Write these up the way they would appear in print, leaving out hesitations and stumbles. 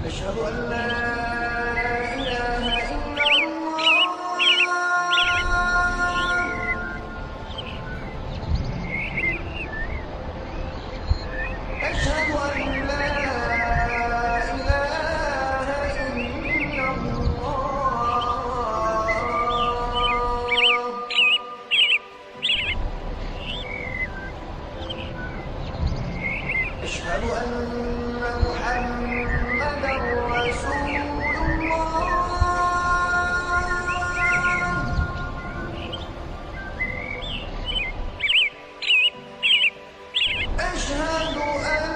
أشهد أن لا إله إلا الله أشهد أن لا إله إلا الله أشهد أن محمدا رسول الله أشهد أن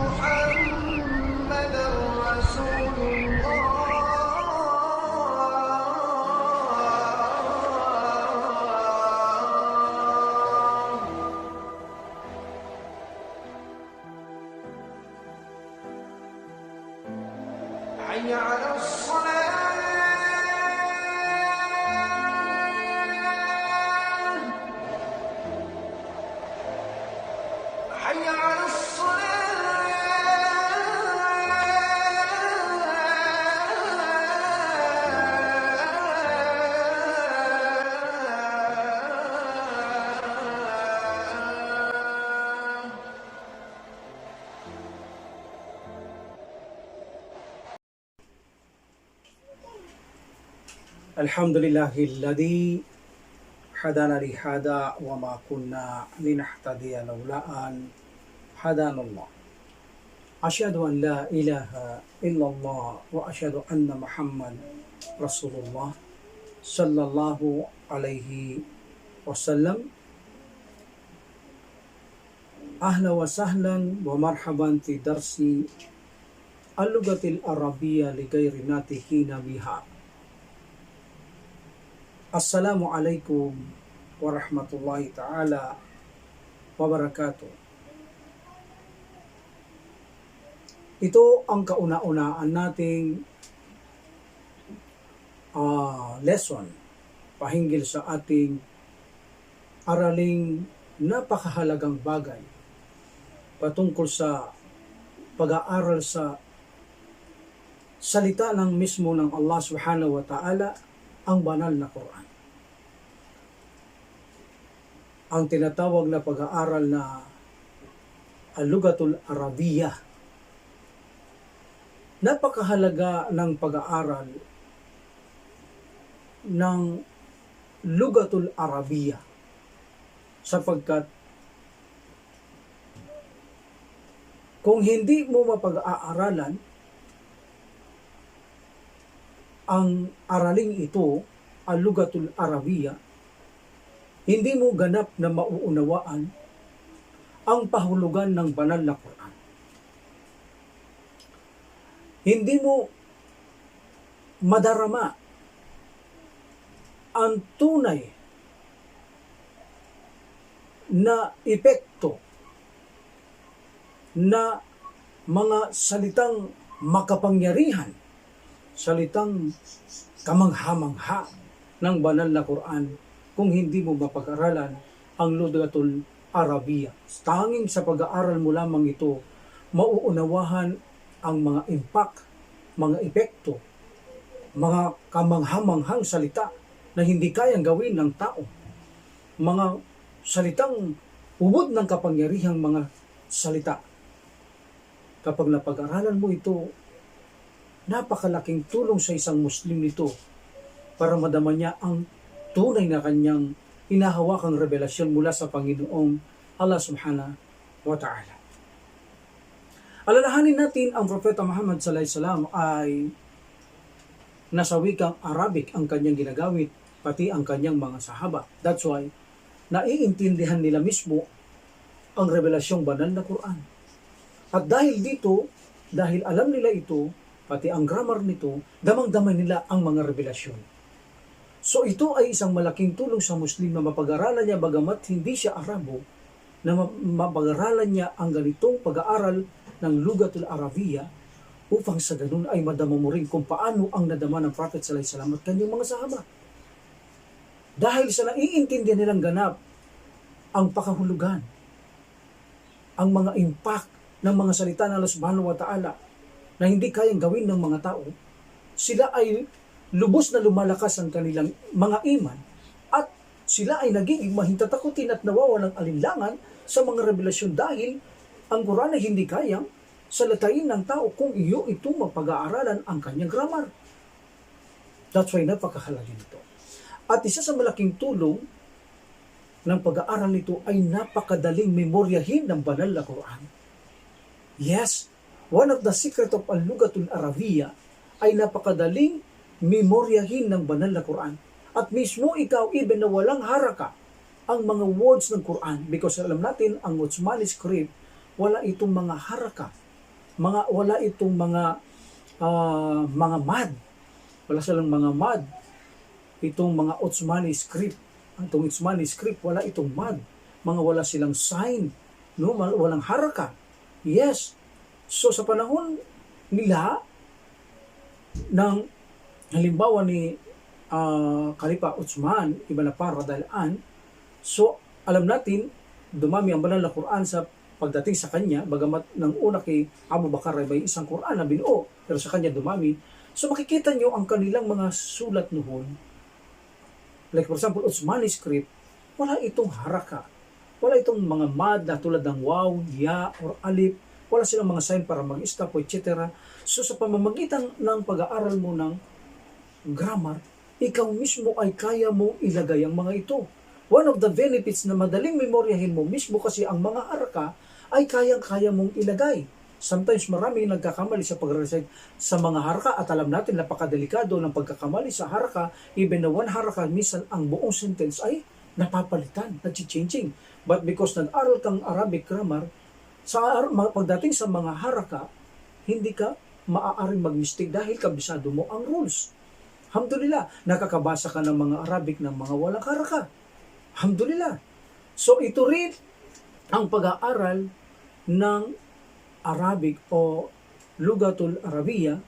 محمدا رسول الله حي على الصلاة حي على الصلاة الحمد لله الذي هدانا لهذا وما كنا لنهتدي لولا أن هدانا الله أشهد أن لا إله إلا الله وأشهد أن محمد رسول الله صلى الله عليه وسلم أهلا وسهلا ومرحبا في درس اللغة العربية لغير ناطقين بها. Assalamualaikum warahmatullahi ta'ala wabarakatuh. Ito ang kauna-unaan nating lesson pahinggil sa ating araling napakahalagang bagay patungkol sa pag-aaral sa salita ng mismo ng Allah subhanahu wa ta'ala, ang banal na Quran. Ang tinatawag na pag-aaral na Al-Lughatul Arabiya. Napakahalaga ng pag-aaral ng Lughatul Arabiya sapagkat kung hindi mo mapag-aaralan ang araling ito, Al-Lughatul Arabiya, hindi mo ganap na mauunawaan ang pahulugan ng banal na Quran. Hindi mo madarama ang tunay na epekto na mga salitang makapangyarihan, salitang kamangha-mangha ng banal na Quran kung hindi mo mapag-aralan ang Lughatul Arabiya. Tanging sa pag-aaral mo lamang ito, mauunawahan ang mga impact, mga epekto, mga kamangha-manghang salita na hindi kayang gawin ng tao. Mga salitang ubod ng kapangyarihang mga salita. Kapag napag-aralan mo ito, napakalaking tulong sa isang Muslim nito para madama niya ang tunay na kanyang hinahawakang revelasyon mula sa Panginoong Allah subhanahu wa ta'ala. Alalahanin natin ang Propeta Muhammad sallallahu alaihi wasallam ay nasa wikang Arabic ang kanyang ginagamit, pati ang kanyang mga sahaba. That's why naiintindihan nila mismo ang revelasyong banal na Quran. At dahil dito, dahil alam nila ito, pati ang grammar nito, damang-damay nila ang mga revelasyon. So ito ay isang malaking tulong sa Muslim na mapag-aralan niya bagamat hindi siya Arabo, na mapag-aralan niya ang ganitong pag-aaral ng Lugatul Arabiya upang sa ganun ay madama mo rin kung paano ang nadama ng Prophet sallallahu alaihi wasallam at kanyang mga sahaba. Dahil sa naiintindihan nilang ganap ang pakahulugan, ang mga impact ng mga salita ng Allah subhanahu wa ta'ala na hindi kayang gawin ng mga tao, sila ay lubos na lumalakas ang kanilang mga iman at sila ay nagiging mahintatakutin at nawawalang alinlangan sa mga revelasyon dahil ang Quran ay hindi kayang salatain ng tao kung iyo itong mapag-aaralan ang kanyang grammar. That's why napakahalaga nito. At isa sa malaking tulong ng pag-aaral nito ay napakadaling memoryahin ng banal na Quran. Yes, one of the secret of al-Lugatul Arabiya ay napakadaling memoryahin ng banal na Quran. At mismo ikaw, even na walang haraka ang mga words ng Quran, because alam natin, ang Uthmani script, wala itong mga haraka, wala itong mga mad. Wala silang mga mad. Itong mga Uthmani script, itong Uthmani script, wala itong mad. Wala silang sign, no? Walang haraka. Yes. So sa panahon nila, ng halimbawa ni Khalifa Uthman ibn Affan radhiyallahu anhu, so alam natin, dumami ang banal na Quran sa pagdating sa kanya, bagamat ng una kay Abu Bakar ay may isang Quran na binuo, pero sa kanya dumami. So makikita nyo ang kanilang mga sulat noon, like for example, Uthmani script, wala itong haraka. Wala itong mga mad na tulad ng waw, ya, or alif. Wala silang mga sign para mag-stop, etc. So sa pamamagitan ng pag-aaral mo ng grammar, ikaw mismo ay kaya mong ilagay ang mga ito. One of the benefits na madaling memoryahin mo mismo kasi ang mga haraka ay kayang-kaya mong ilagay. Sometimes marami nagkakamali sa pag-recite sa mga haraka at alam natin napakadelikado ng pagkakamali sa haraka. Even na one haraka, minsan ang buong sentence ay napapalitan, nag-changing. But because nag-aral kang Arabic grammar, pagdating sa mga haraka, hindi ka maaaring mag-mistake dahil kabisado mo ang rules. Alhamdulillah, nakakabasa ka ng mga Arabic ng mga walang haraka. Alhamdulillah. So ito rin ang pag-aaral ng Arabic o Lugatul Arabiya,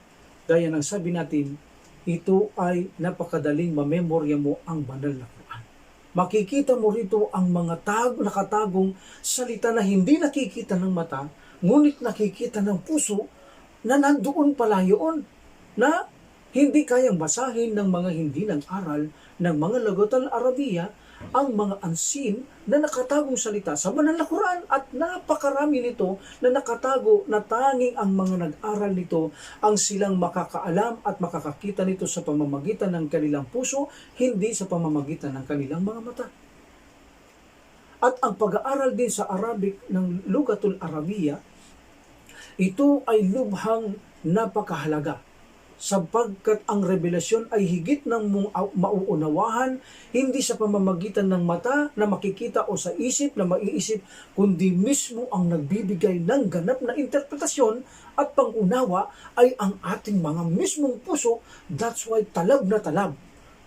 gaya ng sabi natin, ito ay napakadaling mamemorya mo ang banal na Quran. Makikita mo rito ang mga nakatagong salita na hindi nakikita ng mata, ngunit nakikita ng puso na nandoon pala yun, na hindi kayang basahin ng mga hindi nag-aral ng mga Lugatul Arabiya ang mga unseen na nakatagong salita sa banal na Quran, at napakarami nito na nakatago na tanging ang mga nag-aral nito ang silang makakaalam at makakakita nito sa pamamagitan ng kanilang puso, hindi sa pamamagitan ng kanilang mga mata. At ang pag-aaral din sa Arabic ng Lugatul Arabiya, ito ay lubhang napakahalaga sapagkat ang revelasyon ay higit ng mauunawahan hindi sa pamamagitan ng mata na makikita o sa isip na maiisip, kundi mismo ang nagbibigay ng ganap na interpretasyon at pangunawa ay ang ating mga mismong puso. That's why talab na talab,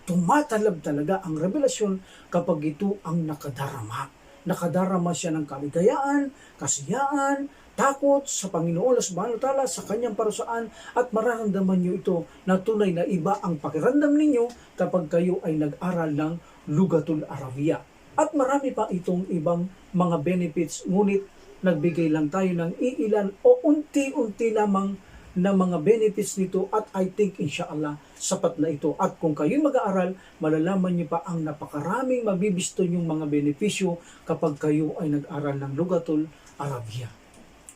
tumatalab talaga ang revelasyon kapag ito ang nakadarama. Nakadarama siya ng kaligayaan, kasiyaan, takot sa Panginoon subhanahu wa ta'ala, sa kanyang parusaan, at mararamdaman nyo ito na tunay na iba ang pakiramdam ninyo kapag kayo ay nag-aral ng Lugatul Arabiya. At marami pa itong ibang mga benefits, ngunit nagbigay lang tayo ng iilan o unti-unti lamang na mga benefits nito, at I think inshallah sapat na ito. At kung kayo mag-aaral, malalaman nyo pa ang napakaraming mabibisto nyong mga benepisyo kapag kayo ay nag-aral ng Lugatul Arabiya.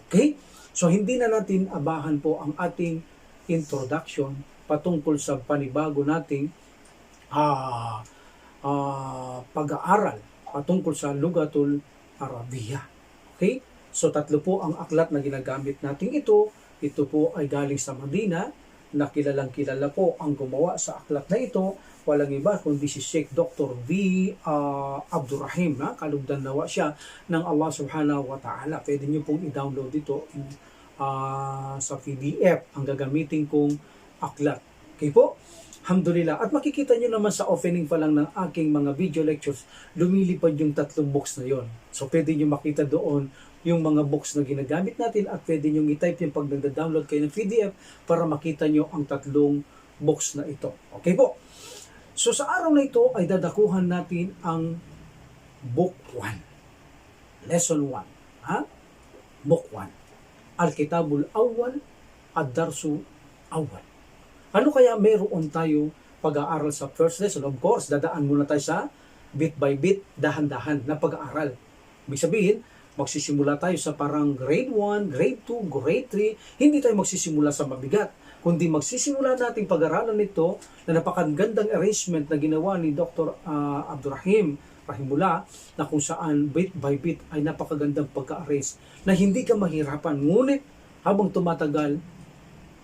Okay? So hindi na natin abahan po ang ating introduction patungkol sa panibago nating pag-aaral patungkol sa Lugatul Arabiya. Okay? So 3 po ang aklat na ginagamit natin ito. Ito po ay galing sa Madina, na kilalang kilala po ang gumawa sa aklat na ito. Walang iba kundi si Sheikh Dr. V. Abdurrahim, kalugdan nawa siya ng Allah subhanahu wa ta'ala. Pwede nyo pong i-download ito sa PDF ang gagamitin kong aklat. Okay po? Alhamdulillah. At makikita nyo naman sa opening pa lang ng aking mga video lectures, lumilipad yung 3 books na yon. So pwede nyo makita doon yung mga books na ginagamit natin at pwede nyo i-type yung pag nagda-download kayo ng PDF para makita nyo ang 3 books na ito. Okay po. So sa araw na ito ay dadakuhan natin ang Book 1. Lesson 1. Ha? Book 1. Al-Kitabul Awwal Ad-Darsu Awwal. Ano kaya meron tayo pag-aaral sa first lesson? Of course, dadaan muna tayo sa bit by bit, dahan-dahan na pag-aaral. Ibig sabihin, magsisimula tayo sa parang grade 1, grade 2, grade 3. Hindi tayo magsisimula sa mabigat, kundi magsisimula nating pag-aralan nito na napakagandang arrangement na ginawa ni Dr. Abdurrahim Rahimullah, na kung saan bit by bit ay napakagandang pagka-arrange na hindi ka mahirapan. Ngunit habang tumatagal,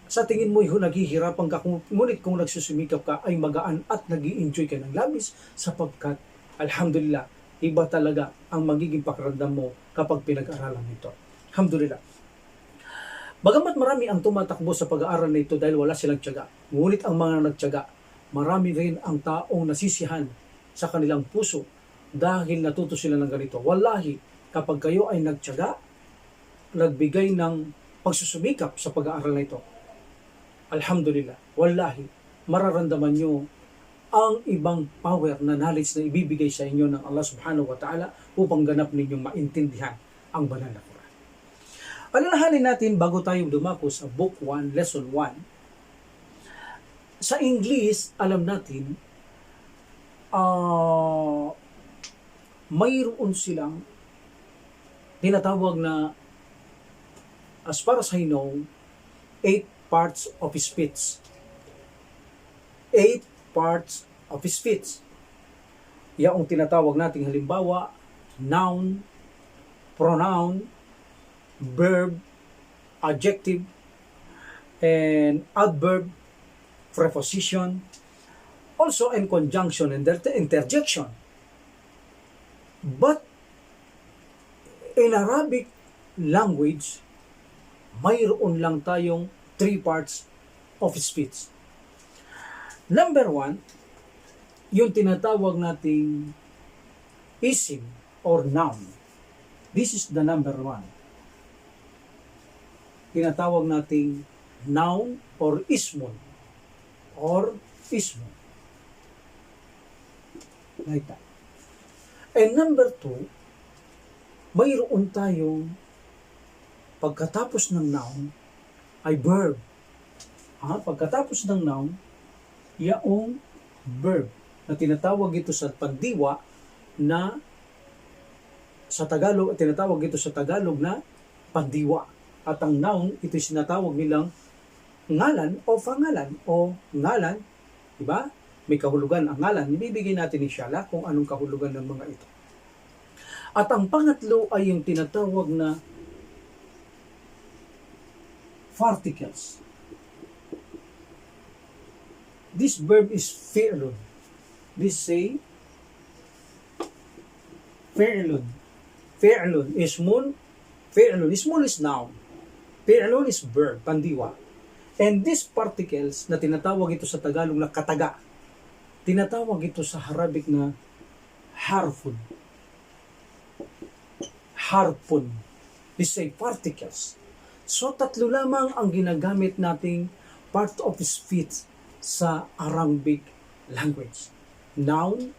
sa tingin mo naghihirapan ka, ngunit kung nagsusumikap ka ay magaan at nag-i-enjoy ka ng labis sapagkat alhamdulillah, iba talaga ang magiging pakiramdam mo kapag pinag-aralan nito. Alhamdulillah. Bagamat marami ang tumatakbo sa pag-aaral na ito dahil wala silang tiyaga, ngunit ang mga nagtiyaga, marami rin ang taong nasisihan sa kanilang puso dahil natuto sila ng ganito. Wallahi, kapag kayo ay nagtiyaga, nagbigay ng pagsusumikap sa pag-aaral na ito, alhamdulillah, wallahi, mararamdaman nyo ang ibang power na knowledge na ibibigay sa inyo ng Allah subhanahu wa ta'ala upang ganap ninyong maintindihan ang banal na Quran. Alalahanin natin bago tayo dumako sa Book 1, Lesson 1. Sa English, alam natin, mayroon silang tinatawag na, as far as I know, 8 parts of speech. 8 parts of speech. Yaong tinatawag nating halimbawa, noun, pronoun, verb, adjective, and adverb, preposition, also in conjunction and interjection. But in Arabic language, mayroon lang tayong 3 parts of speech. Number 1, yung tinatawag nating isim or noun. This is the number 1. Tinatawag nating noun or ismun. Like that. And number 2, mayroon tayong pagkatapos ng noun ay verb. Pagkatapos ng noun, yaong verb na tinatawag ito sa pagdiwa na sa Tagalog, tinatawag ito sa Tagalog na pagdiwa. At ang noun, ito sinatawag nilang ngalan o pangalan o ngalan, diba? May kahulugan ang ngalan, ibibigay natin inshallah kung anong kahulugan ng mga ito. At ang pangatlo ay yung tinatawag na particles. This verb is fi'lun. This say fi'lun. Fi'lun. Ismun. Fi'lun. Ismun is noun. Fi'lun is verb. Pandiwa. And these particles na tinatawag ito sa Tagalog na kataga, tinatawag ito sa Arabic na harfun. Harpun. This say particles. So, 3 lamang ang ginagamit nating part of speech sa Arabic language. Noun,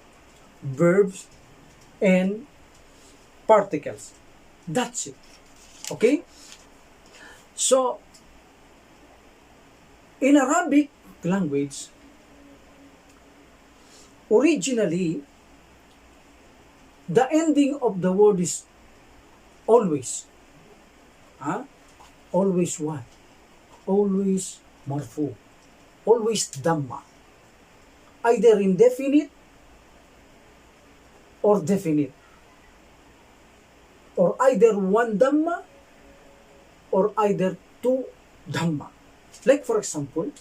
verbs, and particles. That's it. Okay? So, in Arabic language, originally, the ending of the word is always. Always what? Always marfu. Always dhamma. Either indefinite or definite. Or either one dhamma or either 2 dhamma. Like for example,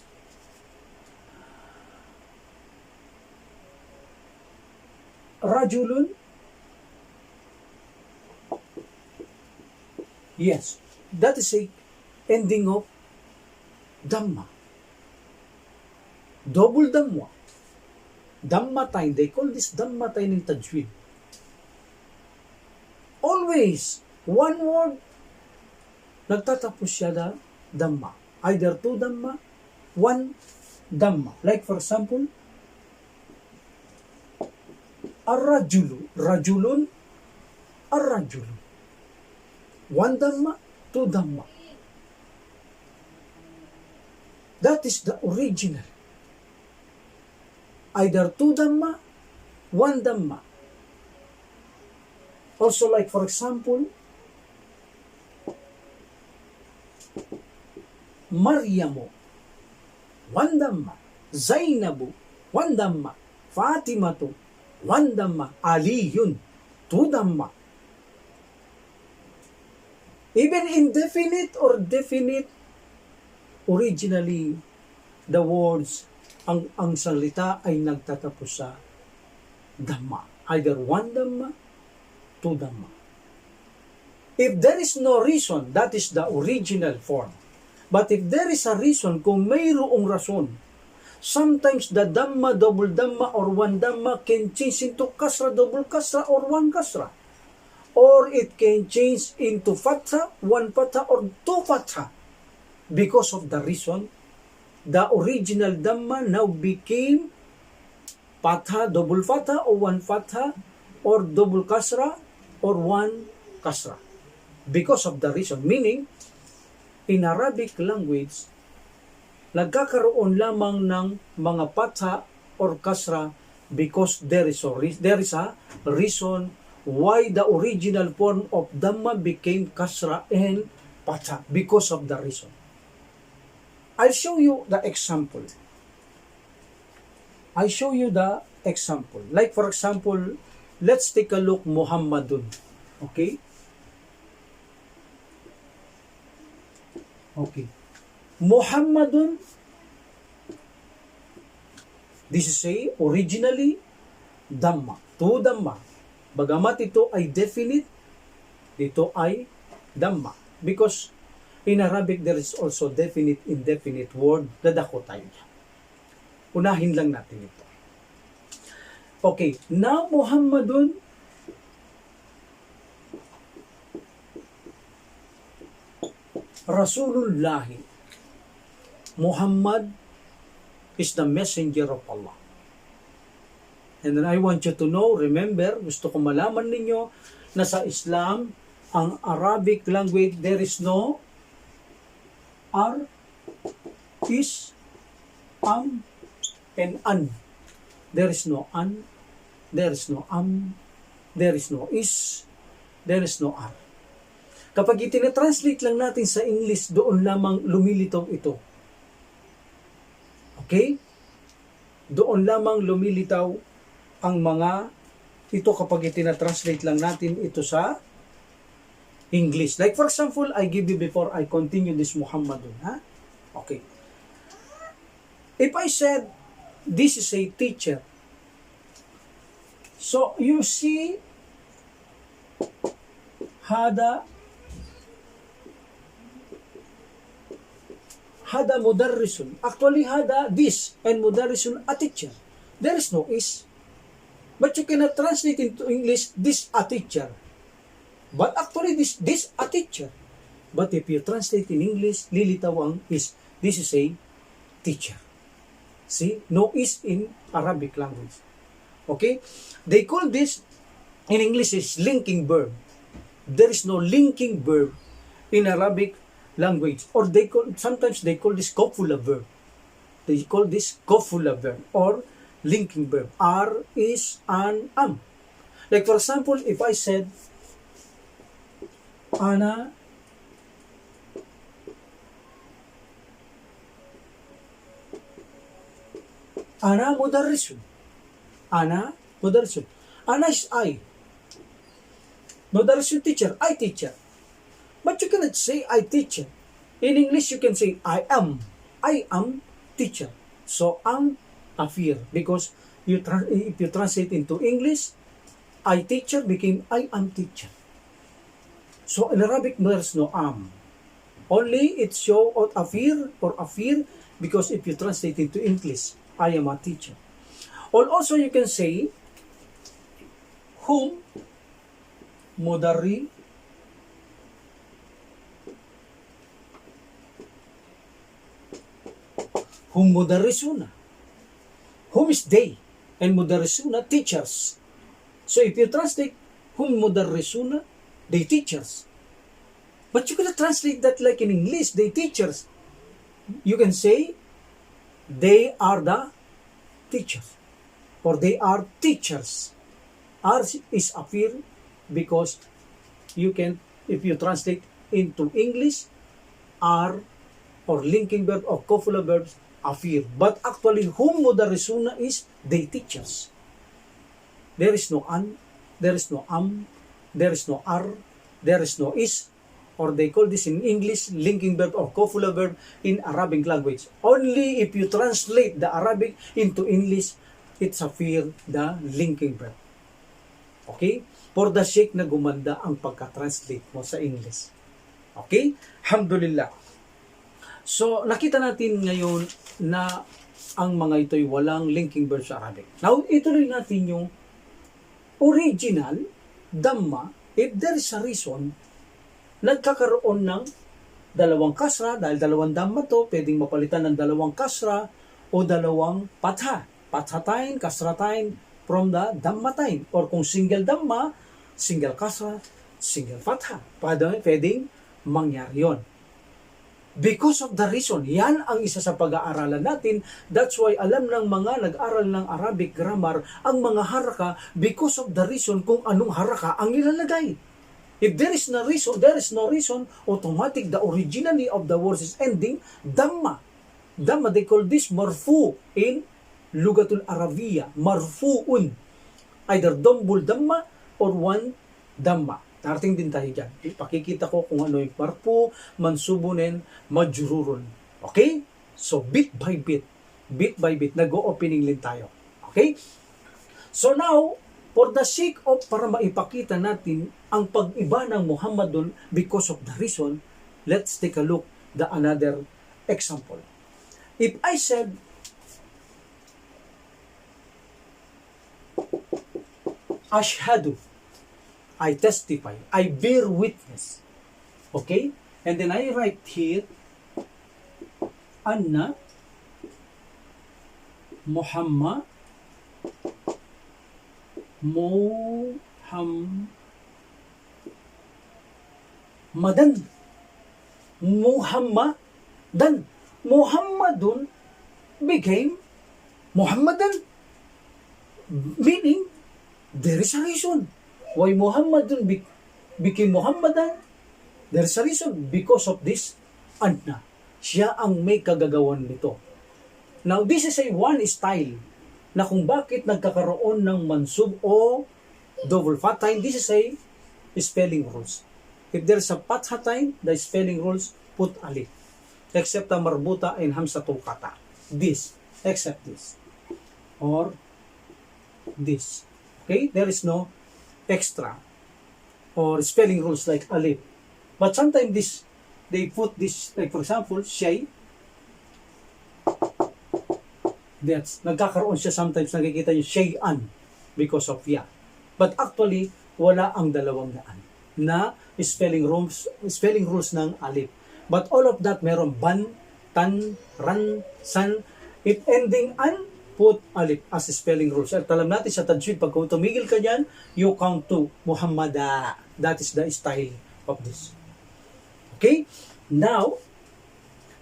rajulun. Yes, that is a ending of dhamma. double damma. Dammatain, they call this dammatain in tajweed. Always, one word, nagtatapos siya na damma. Either two damma, one damma. Like for example, ar-rajulu, rajulun, ar-rajulu. One damma, two damma. That is the original. Either two damma, one damma. Also like for example, Maryamu, one damma. Zainabu, one damma. Fatimatu, one damma. Aliyun, two damma. Even indefinite or definite, originally, the words, ang salita ay nagtatapos sa damma. Either one damma, two damma. If there is no reason, that is the original form. But if there is a reason, kung mayroong rason, sometimes the damma, double damma, or one damma can change into kasra, double kasra, or one kasra. Or it can change into fatha, one fatha, or two fatha. Because of the reason, the original damma now became fatha, double fatha, or one fatha, or double kasra, or one kasra. Because of the reason, meaning, in Arabic language, nagkakaroon lamang ng mga fatha or kasra because there is a reason why the original form of damma became kasra and fatha, because of the reason. I'll show you the example. Like for example, let's take a look Muhammadun. Okay? Okay. Muhammadun, this is originally damma, two damma. Bagamat ito ay definite, dito ay damma. Because in Arabic, there is also definite, indefinite word, dadako tayo. Unahin lang natin ito. Okay, now Muhammadun, Rasulullah. Muhammad is the messenger of Allah. And then I want you to know, remember, gusto ko malaman ninyo na sa Islam, ang Arabic language, there is no R, is, and an. There is no an, there is no there is no is, there is no R. Kapag itinatranslate lang natin sa English, doon lamang lumilitaw ito. Okay? Doon lamang lumilitaw ang mga ito kapag itinatranslate lang natin ito sa English. Like for example, I give you before I continue this Muhammadun. Ha? Okay. If I said, this is a teacher. So, you see, haadha mudarrisun. Actually, haadha, this, and mudarrisun, a teacher. There is no is. But you cannot translate into English, this a teacher. But actually, this a teacher. But if you translate in English, lilitaw ang is. This is a teacher. See? No is in Arabic language. Okay? They call this, in English, is linking verb. There is no linking verb in Arabic language. Or sometimes they call this copula verb. They call this copula verb or linking verb. Are, is, and, am. Like for example, if I said, Ana mudarrisun. Ana mudarrisun. Ana is I. Mudarrisun teacher. I teacher. But you cannot say I teacher. In English, you can say I am. I am teacher. So, am appear. Because if you translate into English, I teacher became I am teacher. So, in Arabic, there's no am. Only it show or appear because if you translate into English, I am a teacher. Or also you can say, hum mudarri hum mudarrisuna. Whom is they? And mudarrisuna, teachers. So if you translate hum mudarrisuna, they teachers. But you cannot translate that like in English, they teachers. You can say, they are the teachers. Or they are teachers. R is appear because you can, if you translate into English, R or linking verb or copula verbs appear. But actually, hum mudarrisuna is they teachers. There is no an, there is no there is no are, there is no is, or they call this in English linking verb or copula verb in Arabic language. Only if you translate the Arabic into English, it's appear the linking verb. Okay? For the sake na gumanda ang pagka-translate mo sa English. Okay? Alhamdulillah. So, nakita natin ngayon na ang mga ito'y walang linking verb sa Arabic. Now, ituloy natin yung original, Dhamma, if there is a reason, nagkakaroon ng dalawang kasra, dahil dalawang Dhamma to, pwedeng mapalitan ng dalawang kasra o dalawang patha. Pathatain, kasratain from the Dhammatain. Or kung single Dhamma, single kasra, single patha. Pwedeng mangyari yun. Because of the reason, yan ang isa sa pag-aaralan natin. That's why alam ng mga nag-aral ng Arabic grammar ang mga haraka because of the reason kung anong haraka ang ilalagay. If there is no reason, automatic the originality of the words is ending Dhamma. Dhamma, they call this marfu in Lugatul Arabiya, marfuun. Either dombul Dhamma or one Dhamma. Darating din tayo dyan. Ipakikita ko kung ano yung marfu, mansubunin, majrurun. Okay? So, bit by bit, nag-o-opening din tayo. Okay? So now, for the sake of, para maipakita natin ang pag-iba ng Muhammadun because of the reason, let's take a look the another example. If I said, Ashhadu, I testify, I bear witness. Okay? And then I write here, Anna Muhammadan Muhammadun became Muhammadan, meaning there is a reason why Muhammadun became Muhammadan. There is a reason because of this Anna. Siya ang may kagagawan nito. Now, this is a one style na kung bakit nagkakaroon ng mansub o double fathain. This is a spelling rules. If there's a fathain, the spelling rules put alif. Except the marbuta and hamzatul qata. This, except this. Or this. Okay? There is no extra or spelling rules like alif. But sometimes this, they put this, like for example, shay. That's, nagkakaroon siya sometimes, nakikita nyo, shay'an, because of ya. But actually, wala ang dalawang daan na spelling rules ng alif. But all of that, meron ban, tan, ran, san. If ending an, put alif as spelling rules. At alam natin sa tajwid, pag tumigil ka dyan, you count to Muhammada. That is the style of this. Okay? Now,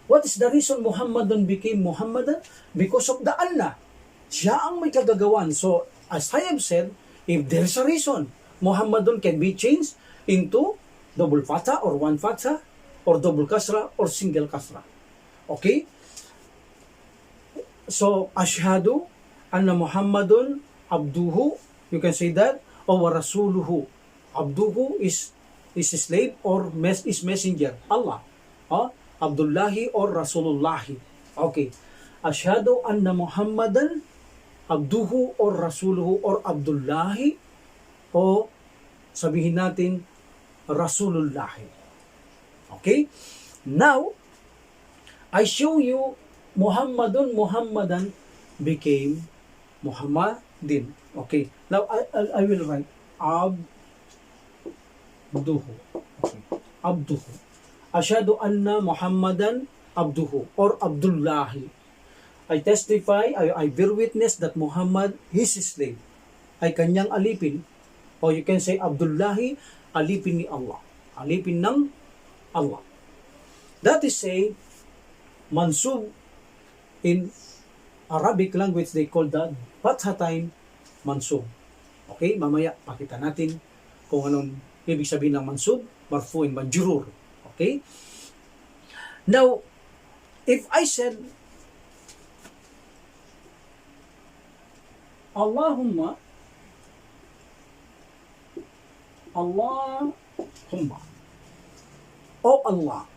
what is the reason Muhammadun became Muhammadan? Because of the Allah. Siya ang may kagagawan. So, as I have said, if there's a reason, Muhammadun can be changed into double fatha or one fatha or double kasra or single kasra. Okay? So, ashhadu anna Muhammadun abduhu, you can say that, or rasuluhu. Abduhu is a slave or is messenger, Allah. Abdullahi or Rasulullahi. Okay. Ashhadu anna Muhammadan abduhu or rasuluhu or Abdullahi o sabihin natin Rasulullahi. Okay? Now, I show you Muhammadan became Muhammadin. Okay. Now, I will write abduhu. Okay. Abduhu. Asyhadu anna Muhammadan abduhu or Abdullahi. I testify, I bear witness that Muhammad, his slave, ay kanyang alipin. Or you can say Abdullahi, alipin ni Allah. Alipin ng Allah. That is say, mansub in Arabic language, they call that fathatain mansub. Okay, mamaya pakita natin kung anong ibig sabihin ng mansub, marfu'in, majrur. Okay? Now, if I said, Allahumma, O Allah,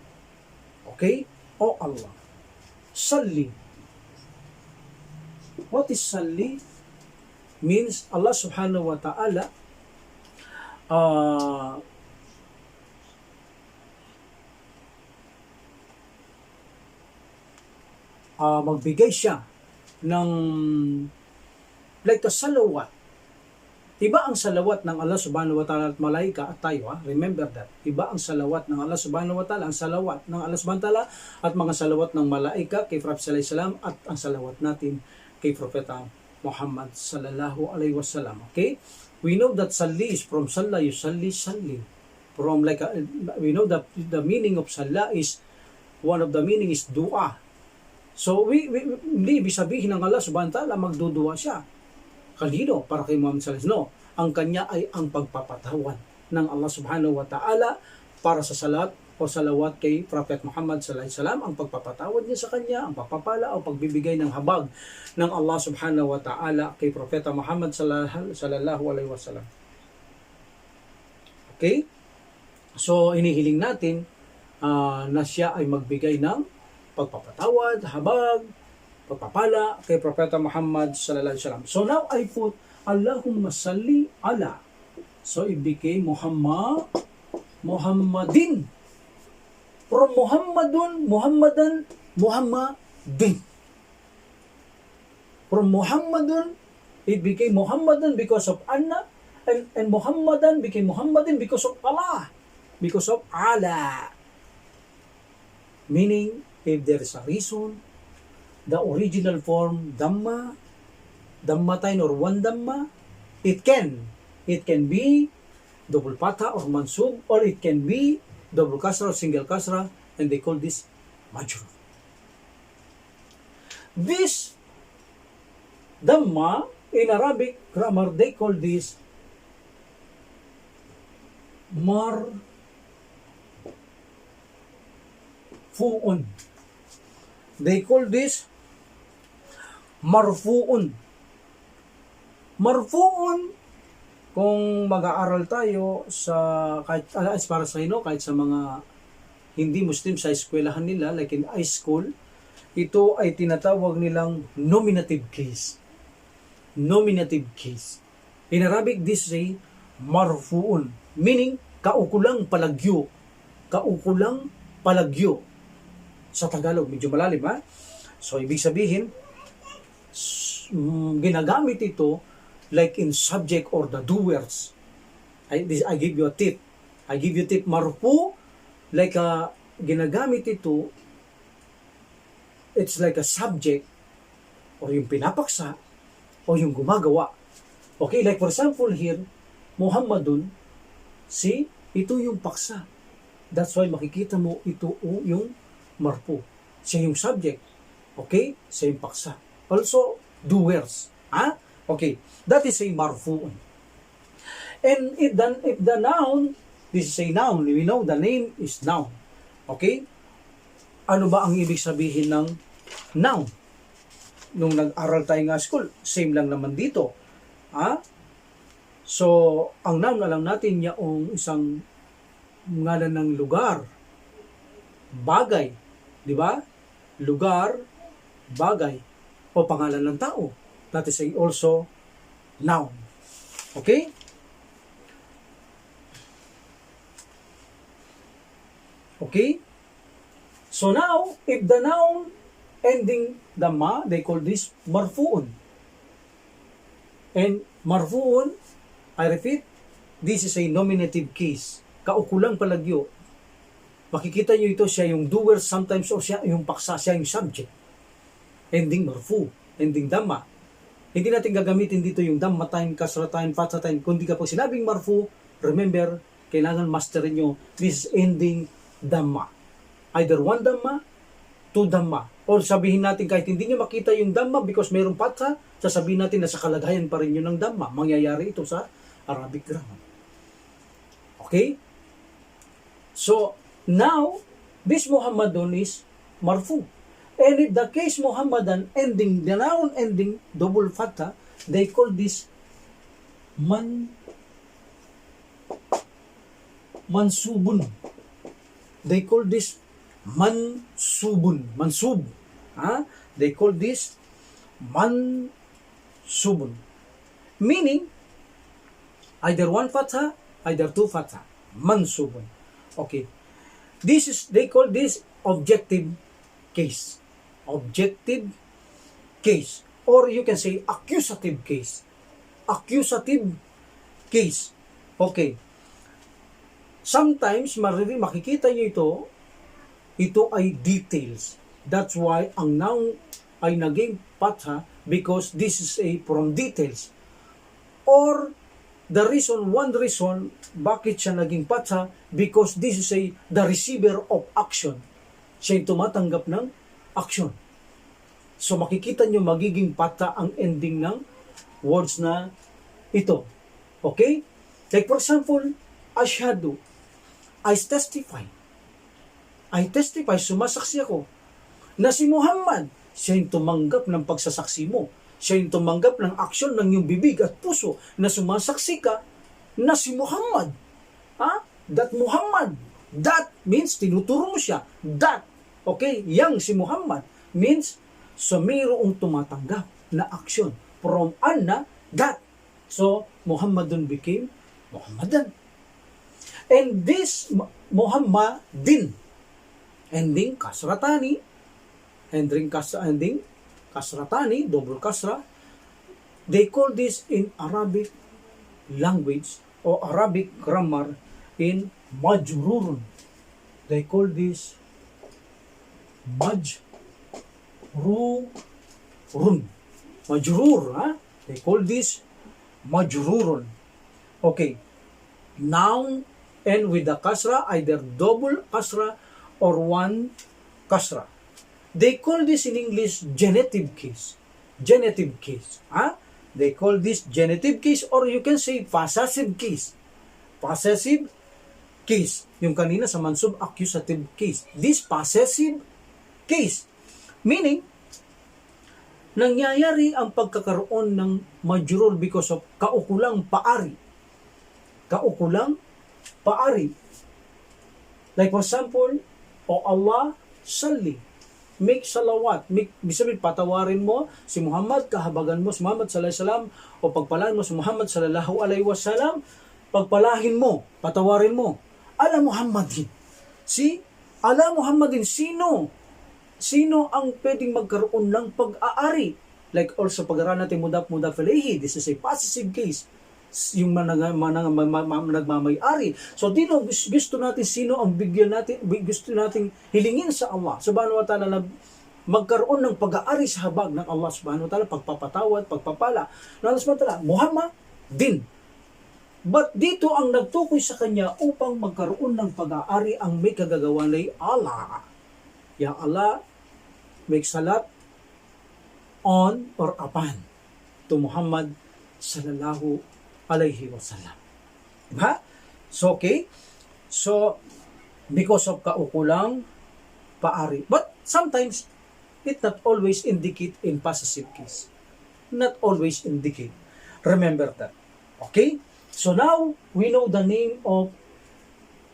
okay? O Allah, salli. What is salli? Means Allah subhanahu wa ta'ala magbigay siya ng like a salawat. Iba ang salawat ng Allah subhanahu wa ta'ala at malaika at tayo. Remember that. Iba ang salawat ng Allah subhanahu wa ta'ala, ang salawat ng Allah subhanahu wa ta'ala at mga salawat ng malaika kay Prophet sallallahu alaihi wasallam at ang salawat natin kay Propeta Muhammad sallallahu alaihi wasallam. Okay? We know that salli is from salla, yusalli, salli. From like, we know that the meaning of salla is, one of the meaning is dua. So, hindi ibig sabihin ng Allah subhanahu wa ta'ala magdudua siya. Kanino? Para kay Muhammad sallallahu alaihi wasallam. No. Ang kanya ay ang pagpapatawan ng Allah subhanahu wa ta'ala para sa salat o salawat kay Prophet Muhammad sallallahu alaihi wasallam. Ang pagpapatawad niya sa kanya, ang pagpapala o pagbibigay ng habag ng Allah subhanahu wa ta'ala kay Propeta Muhammad sallallahu alaihi wasallam. Okay? So, inihiling natin na siya ay magbigay ng pagpapatawad, habag, pagpapala kay Propeta Muhammad sallallahu alaihi wasallam. So now I put Allahumma salli ala. So it became Muhammadin. From Muhammadan, Muhammadin. From Muhammadun, it became Muhammadan because of Anna, and Muhammadan became Muhammadin because of Allah. Because of Allah. Meaning, if there is a reason, the original form Dhamma, Dhammatain or one Dhamma, it can be double patha or mansub, or it can be double kasra or single kasra, and they call this majrur. This Dhamma, in Arabic grammar, they call this marfu'un. They call this marfu'un. Marfu'un, kung mag-aaral tayo sa, kahit para sa kahit sa mga hindi Muslim sa eskwelahan nila, like in high school, ito ay tinatawag nilang nominative case. Nominative case. In Arabic, this say marfu'un, meaning kaukulang palagyo. Kaukulang palagyo. Sa Tagalog, medyo malalim, ha? So, ibig sabihin, ginagamit ito like in subject or the doers. I give you a tip. I give you a tip. Marfu, like ginagamit ito, it's like a subject or yung pinapaksa o yung gumagawa. Okay, like for example here, Muhammadun, see, ito yung paksa. That's why makikita mo ito yung marfu. Siya yung subject. Okay? Siya yung paksa. Also, doers. Ha? Okay. That is a marfu'un. And if the noun, this is a noun. We know the name is noun. Okay? Ano ba ang ibig sabihin ng noun? Nung nag-aral tayo nga school, same lang naman dito. Ha? So, ang noun na lang natin yung isang ngalan ng lugar, bagay, di ba? Lugar, bagay, o pangalan ng tao. That is also noun. Okay? Okay? So now, if the noun ending dhamma, they call this marfu'un. And marfu'un, I repeat, this is a nominative case. Kaukulang palagyo. Makikita nyo ito, siya yung doer sometimes o siya yung paksa, siya yung subject. Ending marfu, ending dhamma. Hindi natin gagamitin dito yung dhamma time, kasra time, fatha time. Kundi kapag sinabing marfu, remember, kailangan masterin nyo, this is ending dhamma. Either one dhamma, two dhamma. Or sabihin natin kahit hindi nyo makita yung dhamma because mayroong fatha, sasabihin natin na sa kalagayan pa rin yun ng dhamma. Mangyayari ito sa Arabic grammar. Okay? So, now, this Muhammadun is marfu. And if the case Muhammadan ending, the noun ending double fatha, they call this mansubun. They call this mansubun. Mansub. They call this mansubun. Meaning, either one fatha, either two fatha. Mansubun. Okay. They call this objective case. Objective case. Or you can say accusative case. Accusative case. Okay. Sometimes, makikita nyo ito ay details. That's why ang noun ay naging fatha because this is from details. Or one reason bakit siya naging fatha because this is the receiver of action. Siya yung tumatanggap ng action. So makikita nyo magiging fatha ang ending ng words na ito. Okay? Like for example, ashhadu, I testify. I testify, sumasaksi ako na si Muhammad, siya yung tumanggap ng pagsasaksi mo. Siya yung tumanggap ng aksyon ng iyong bibig at puso na sumasaksi ka na si Muhammad. That Muhammad. That means tinuturo mo siya. That, okay, yang si Muhammad means so mayroong tumatanggap na aksyon from na that. So, Muhammadun became Muhammadan. And this Muhammadin, ending kasratani, ending kasratani, double kasra, they call this in Arabic language or Arabic grammar in majrurun. They call this majrurun. Majrur, They call this majrurun. Okay. Noun and with the kasra, either double kasra or one kasra. They call this in English genitive case. Genitive case. They call this genitive case or you can say possessive case. Possessive case. Yung kanina sa mansub accusative case. This possessive case. Meaning, nangyayari ang pagkakaroon ng majrur because of kaukulang paari. Kaukulang paari. Like for example, O Allah, salli. Make salawat. Sabihin, patawarin mo si Muhammad, kahabagan mo si Muhammad sallallahu alaihi wasallam, o pagpalain mo si Muhammad sallallahu alaihi wasallam, pagpalahin mo, patawarin mo. Ala Muhammadin. Ala Muhammadin, sino? Sino ang pwedeng magkaroon ng pag-aari? Like also pag-aralan natin mudaf ilayhi, this is a possessive case. Yung nagmamay-ari. So, dito gusto natin sino ang bigyan natin, gusto nating hilingin sa Allah subhanahu wa ta'ala na magkaroon ng pag-aari sa habag ng Allah subhanahu wa ta'ala, pagpapatawad, pagpapala. Na Allah subhanahu wa ta'ala, Muhammad din. But dito ang nagtukoy sa kanya upang magkaroon ng pag-aari ang may kagagawan ay Allah. Ya Allah, make salat on or upon to Muhammad sallallahu alaihi wasallam. Diba? So, okay. So, because of kaukulang paari. But sometimes, it not always indicate in possessive case. Not always indicate. Remember that. Okay? So now, we know the name of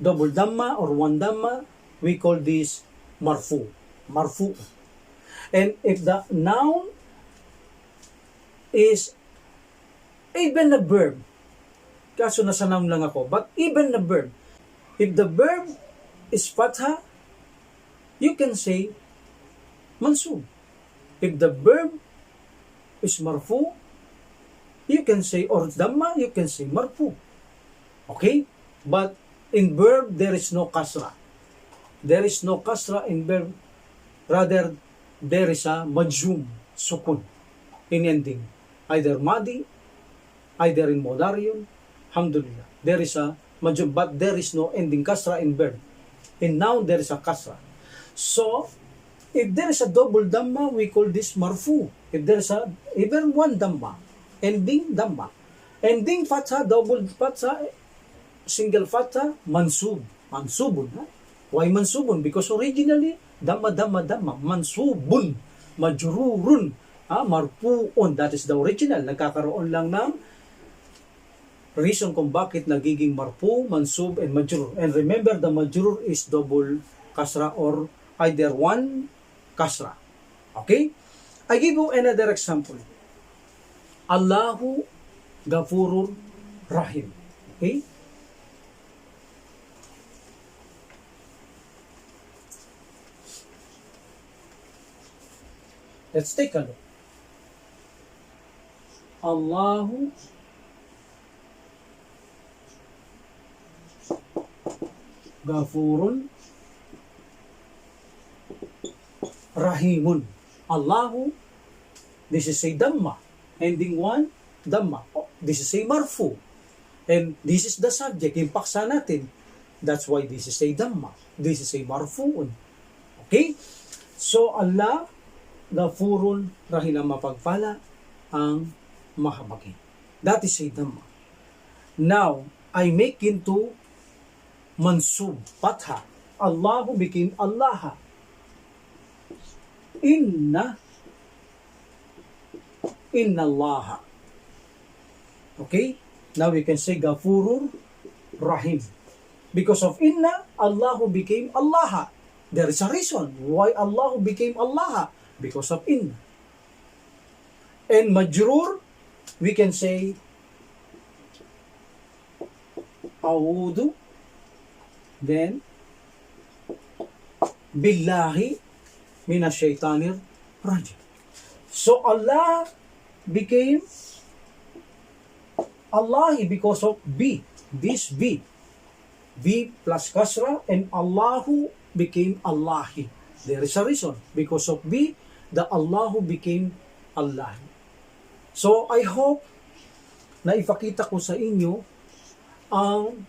double dhamma or one dhamma. We call this marfu. Marfu. And if the noun is even the verb, kaso nasa noun lang ako, but even the verb, if the verb is fatha, you can say mansub. If the verb is marfu, you can say, or dhamma, you can say marfu. Okay? But in verb, there is no kasra. There is no kasra in verb. Rather, there is a majzum, sukun, in ending. Either madi, either in modarion, alhamdulillah. There is a majzum, but there is no ending kasra in verb. In noun, there is a kasra. So, if there is a double dhamma, we call this marfu. If there is a even one dhamma, ending dhamma. Ending fatha, double fatha, single fatha, mansub. Mansubun. Ha? Why mansubun? Because originally, dhamma, mansubun, majrurun, marpuun. That is the original. Nagkakaroon lang ng reason kung bakit nagiging marpu, mansub, and majrur. And remember, the majrur is double kasra or either one kasra. Okay? I give you another example. Allahu Ghafurur Rahim. Okay? Let's take a look. Allahu Ghafurun Rahimun. Allahu, this is a dhamma. Ending one, dhamma. Oh, this is a marfu. And this is the subject. Yung paksa natin. That's why this is a dhamma. This is a marfuun. Okay? So, Allah, Ghafurun, Rahim na mapagpala, ang mahabagin. That is a dhamma. Now, I make into mansub, patha. Allahu became Allah. Inna Allah. Okay? Now we can say Ghafurur Rahim. Because of inna, Allahu became Allah. There is a reason why Allahu became Allah. Because of inna. And majrur, we can say A'udhu, then Billahi Minash-shaytanir rajim. So Allah became Allahi because of B. This B. B plus kasra, and Allahu became Allahi. There is a reason. Because of B, the Allahu became Allahi. So I hope na ipakita ko sa inyo ang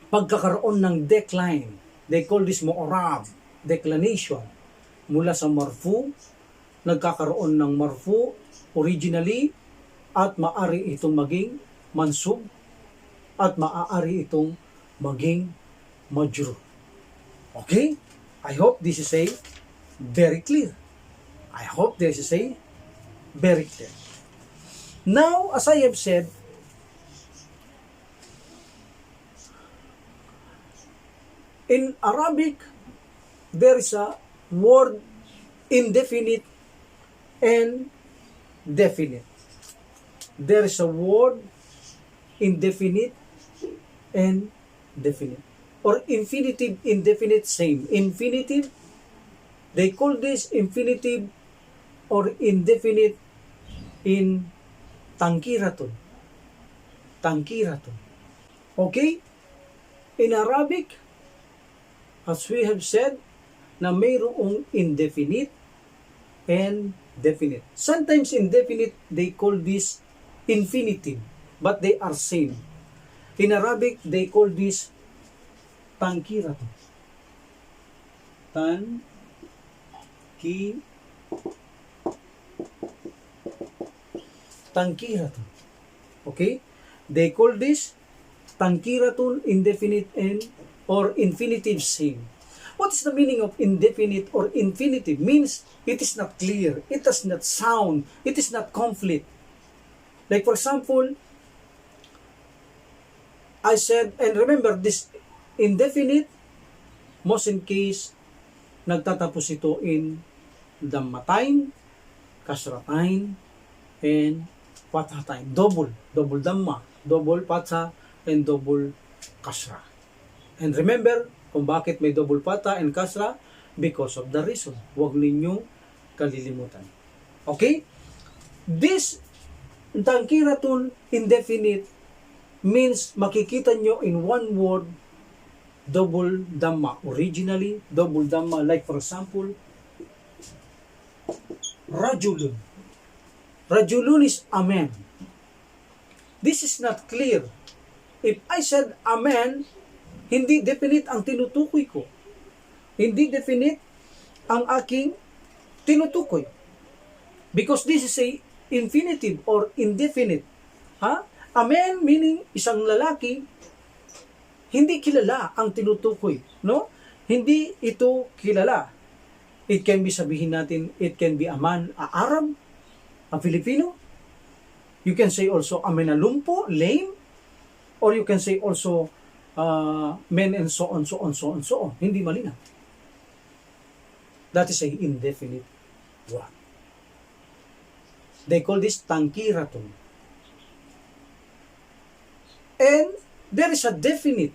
pagkakaroon ng decline. They call this mu'rab, declination. Mula sa marfu, nagkakaroon ng marfu originally, at maari itong maging mansub, at maaari itong maging majrur. Okay? I hope this is a very clear. I hope this is a very clear. Now, as I have said, in Arabic, there is a word indefinite and definite. There is a word indefinite and definite. Or infinitive, indefinite, same. Infinitive, they call this infinitive or indefinite in tangkiratun. Tangkiratun. Okay? In Arabic, as we have said, na mayroong indefinite and definite. Sometimes indefinite, they call this infinitive, but they are same. In Arabic, they call this tangkiratun. Tangkiratun. Okay? They call this tangkiratun, indefinite and or infinitive same. What is the meaning of indefinite or infinitive? Means it is not clear, it does not sound, it is not conflict. Like for example, I said, and remember this indefinite, most in case, nagtatapos ito in dhammatain, kasratain, and pathatain. Double dhamma, double patha, and double kasra. And remember, kung bakit may double patha and kasra, because of the reason. Huwag ninyong kalilimutan. Okay? This tangkiratun indefinite means makikita nyo in one word, double dhamma. Originally, double dhamma. Like for example, rajulun. Rajulun is a man. This is not clear. If I said a man, hindi definite ang tinutukoy ko. Hindi definite ang aking tinutukoy. Because this is a infinitive or indefinite. Ha? A man meaning isang lalaki, hindi kilala ang tinutukoy. No? Hindi ito kilala. It can be, sabihin natin, it can be a man, a Arab, a Filipino. You can say also a menalumpo, lame. Or you can say also men and so on, so on, so on, so on. Hindi malinaw. That is a indefinite word. They call this tangkiratun. And there is a definite.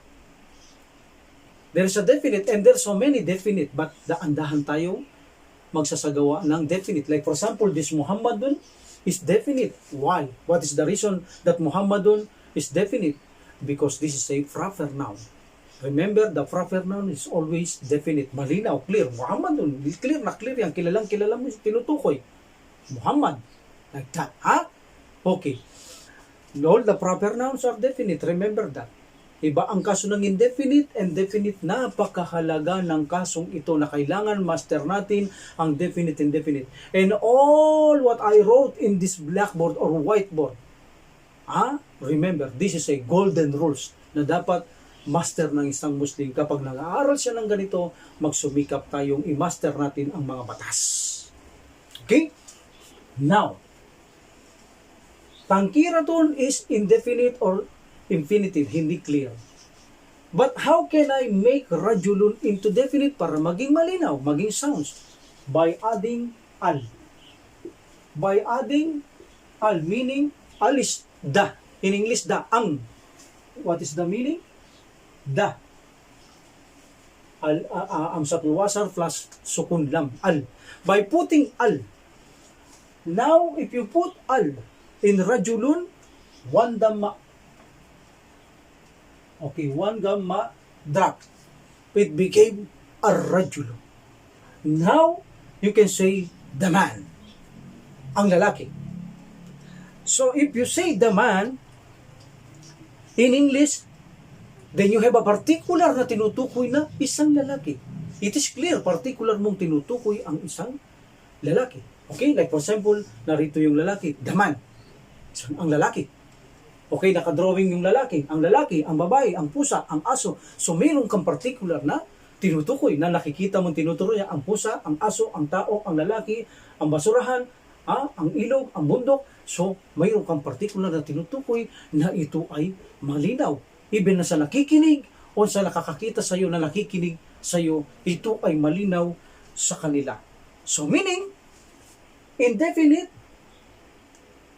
There is a definite and there are so many definite, but dahan-dahan tayo magsasagawa ng definite. Like for example, this Muhammadun is definite. Why? What is the reason that Muhammadun is definite? Because this is a proper noun. Remember, the proper noun is always definite. Malinaw, clear. Muhammadun, clear na clear yan. Kilalang kilala mo, tinutukoy. Muhammad. Like that. Ha? Okay. All the proper nouns are definite. Remember that. Iba ang kaso ng indefinite and definite. Napakahalaga ng kasong ito na kailangan master natin ang definite and definite. And all what I wrote in this blackboard or whiteboard, remember, this is a golden rules na dapat master ng isang Muslim. Kapag nag-aaral siya ng ganito, magsumikap tayong i-master natin ang mga batas. Okay? Now, tangkiratun is indefinite or infinitive, hindi clear. But how can I make rajulun into definite para maging malinaw, maging sounds? By adding al. By adding al, meaning al is da. In English, da, ang. What is the meaning? Da. Am satulwasar plus sukun lam, al. By putting al. Now, if you put al in rajulun, one dhamma. Okay, one gamma drop. It became a rajul. Now, you can say the man. Ang lalaki. So, if you say the man, in English, then you have a particular na tinutukoy na isang lalaki. It is clear, particular mong tinutukoy ang isang lalaki. Okay, like for example, narito yung lalaki, the man. Ang lalaki. Okay, nakadrawing yung lalaki, ang babae, ang pusa, ang aso. So, mayroon kang particular na tinutukoy na nakikita mong tinutukoy niya ang pusa, ang aso, ang tao, ang lalaki, ang basurahan, ang ilog, ang bundok. So, mayroon kang particular na tinutukoy na ito ay malinaw. Even na sa nakikinig o sa nakakakita sa iyo na nakikinig sa iyo, ito ay malinaw sa kanila. So, meaning, indefinite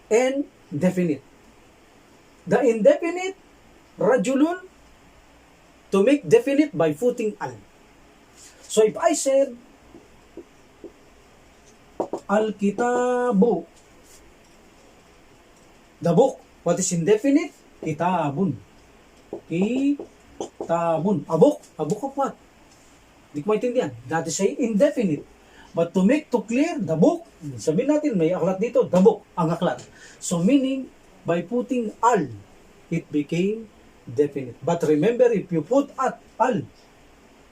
and definite. The indefinite, rajulun, to make definite by putting al. So if I said, al-kitabu, the book, what is indefinite? Kitabun. Kitabun. A book of what? Di ko maintindihan. That is say indefinite. But to make to clear, the book, sabihin natin, may aklat dito, the book, ang aklat. So meaning, by putting al, it became definite. But remember, if you put at al,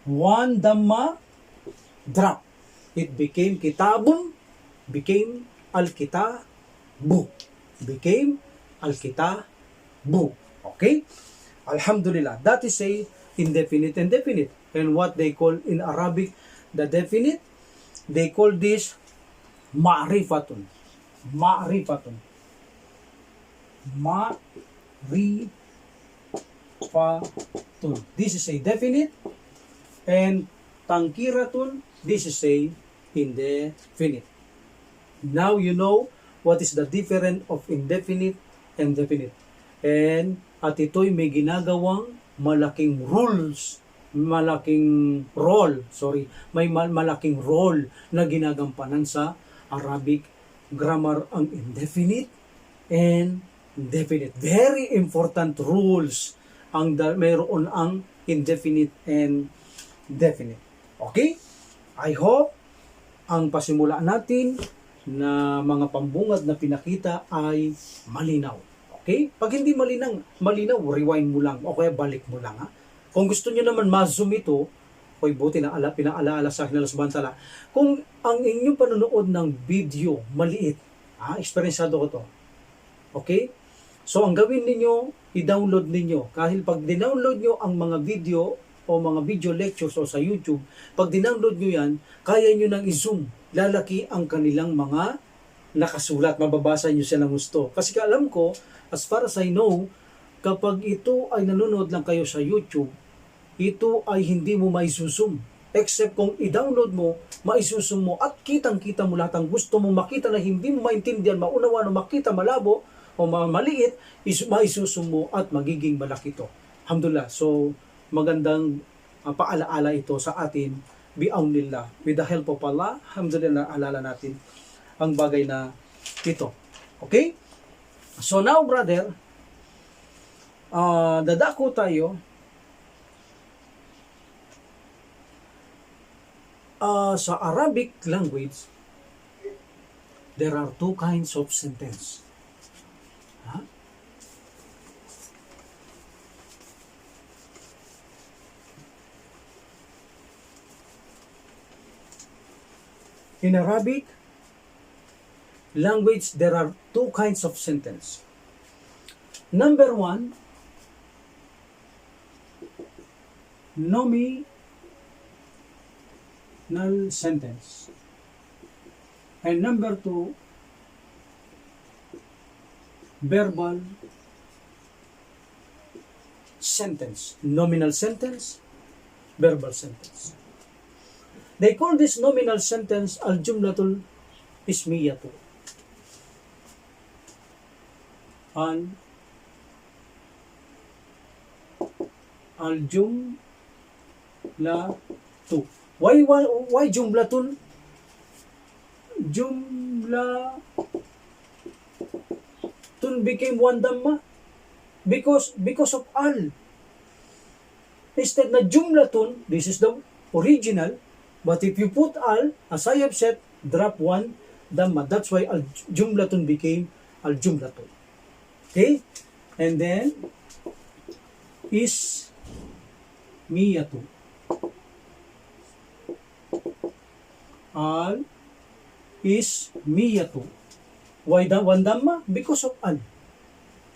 one dhamma drop, it became kitabun, became al-kitabu, became al-kitabu. Okay? Alhamdulillah. That is a indefinite and definite. And what they call in Arabic, the definite, they call this ma'rifatun. Ma'rifatun. Ma'rifatun. This is a definite, and tangkiratun, this is a indefinite. Now you know what is the difference of indefinite and definite. And at ito'y may ginagawang malaking rules, malaking role na ginagampanan sa Arabic grammar ang indefinite and definite. Very important rules ang mayroon ang indefinite and definite. Okay? I hope ang pasimula natin na mga pambungad na pinakita ay malinaw. Okay? Pag hindi malinaw, rewind mo lang o kaya balik mo lang. Ha? Kung gusto nyo naman ma-zoom ito, hoy buti na pinaalaala sa akin na Bantala, kung ang inyong panonood ng video maliit, eksperyensado ko to. Okay? So ang gawin ninyo, i-download ninyo. Kahit pag dinownload nyo ang mga video o mga video lectures o sa YouTube, pag dinownload nyo yan, kaya nyo nang i-zoom. Lalaki ang kanilang mga nakasulat. Mababasa nyo siya ng gusto. Kasi alam ko, as far as I know, kapag ito ay nanonood lang kayo sa YouTube, ito ay hindi mo maisusum. Except kung i-download mo, maisusum mo at kitang-kita mo lahat ang gusto mo makita na hindi mo maintindihan, maunawa na makita malabo o maliit, maisusum mo at magiging malaki ito. Alhamdulillah. So, magandang paalaala ito sa atin, bi'awnillah. With the help of Allah, alhamdulillah, alala natin ang bagay na ito. Okay? So now, brother, dadako tayo sa Arabic language. There are two kinds of sentence. In Arabic language, there are two kinds of sentence. Number one, nominal sentence. And number two, verbal sentence. Nominal sentence, verbal sentence. They call this nominal sentence al-jumlatul ismiyatu. And al-jumlatu. Why jumlatun? Jumlatun became one dhamma because of al. Instead na jumlatun, this is the original. But if you put al, as I have said, drop one dhamma. That's why al-jumlatun became al-jumlatun. Okay? And then, ismiyatu. Al-ismiyatu. Why one dhamma? Because of al.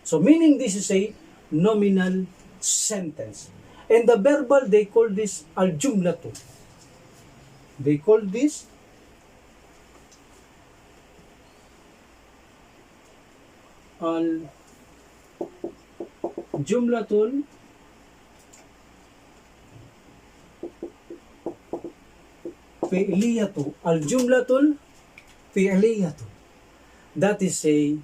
So, meaning this is a nominal sentence. And the verbal, they call this al-jumlatu. They call this al-jumlatul fi'liyatu. Al-jumlatul fi'liyatu. That is a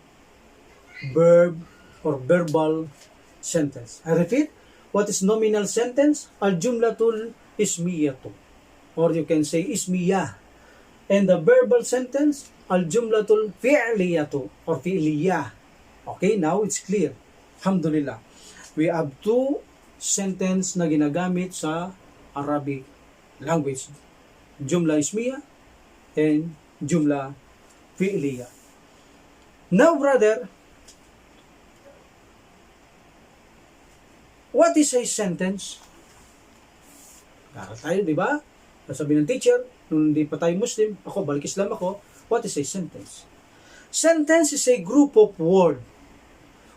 verb or verbal sentence. I repeat, what is nominal sentence? Al-jumlatul ismiyatu. Or you can say ismiyah. And the verbal sentence, al-jumlatul fi'liyatu or fi'liyah. Okay, now it's clear. Alhamdulillah. We have two sentence na ginagamit sa Arabic language. Jumla ismiyah and jumla fi'liyah. Now, brother, what is a sentence? Kaya tayo, di ba? Sabi ng teacher, nung hindi pa tayo Muslim, balik Islam ako, what is a sentence? Sentence is a group of words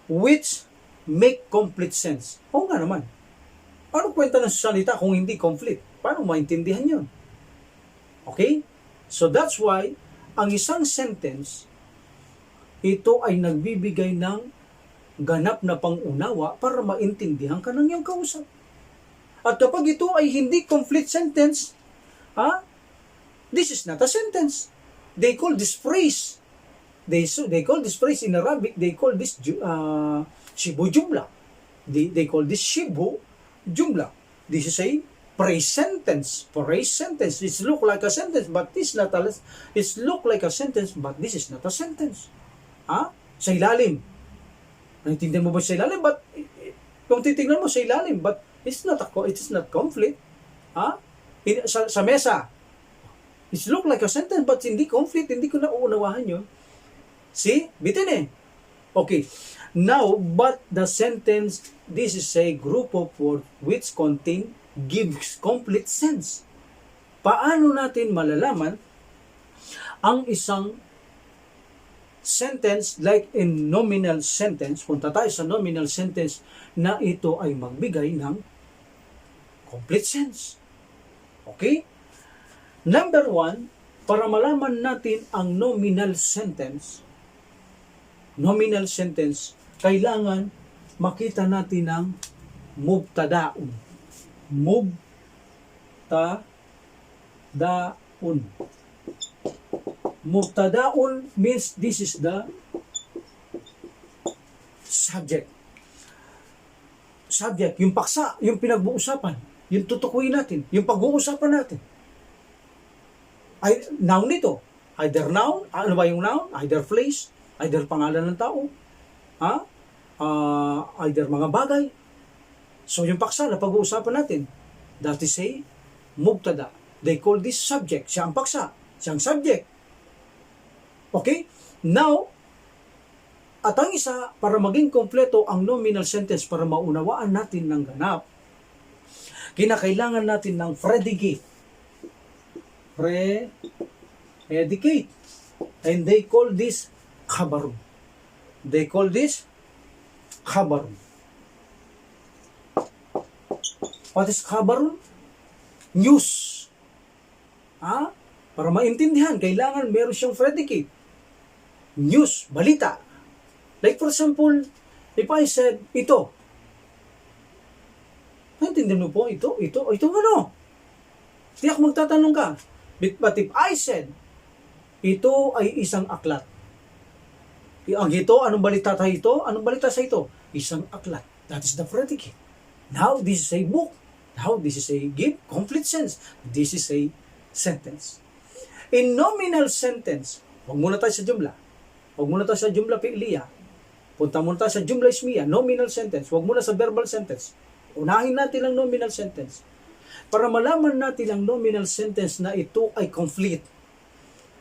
which make complete sense. Oo nga naman. Paano kwenta ng salita kung hindi complete? Paano maintindihan yun? Okay? So that's why, ang isang sentence, ito ay nagbibigay ng ganap na pangunawa para maintindihan ka ng iyong kausap. At kapag ito ay hindi complete sentence, this is not a sentence. They call this phrase. They call this phrase in Arabic, they call this shibu jumla. They call this shibu jumla. This is a present tense. It look like a sentence, but this not a, it look like a sentence, but this is not a sentence. Ha? Sa ilalim. Naintindihan mo ba sa ilalim? But, kung titingnan mo sa ilalim, but it is not conflict. Ha? Sa mesa. It look like a sentence, but hindi conflict. Hindi ko na uunawahan yun. See? Bitin eh. Okay. Now, but the sentence, this is a group of words which contain, gives complete sense. Paano natin malalaman ang isang sentence like in nominal sentence, punta tayo sa nominal sentence, na ito ay magbigay ng complete sense. Okay? Number 1, para malaman natin ang nominal sentence, kailangan makita natin ang mubtadaun. Mubtadaun means this is the subject. Yung paksa, yung pinag-uusapan, yung tutukuyin natin, yung pag-uusapan natin. Ay, noun nito. Either noun, ano ba yung noun? Either place, either pangalan ng tao, either mga bagay. So yung paksa na pag-uusapan natin, that is a mubtada. They call this subject. Siya ang paksa, siya ang subject. Okay? Now, at ang isa, para maging kompleto ang nominal sentence, para maunawaan natin ng ganap, kinakailangan natin ng predicate. Predicate. And they call this khabar. What is khabar? News. Para maintindihan, kailangan meron siyang predicate. News, balita. Like for example, if I said, ito. Naintindihan mo po, ito ano? Di ako magtatanong ka. But if I said, ito ay isang aklat. Ang ito, anong balita sa ito? Anong balita sa ito? Isang aklat. That is the predicate. Now, this is a book. Now, this is a give complete sense. This is a sentence. In nominal sentence, huwag muna tayo sa jumla. Huwag muna tayo sa jumla fi'liya. Punta muna tayo sa jumla ismiya, nominal sentence. Huwag muna sa verbal sentence. Unahin natin ang nominal sentence. Para malaman natin ang nominal sentence na ito ay complete,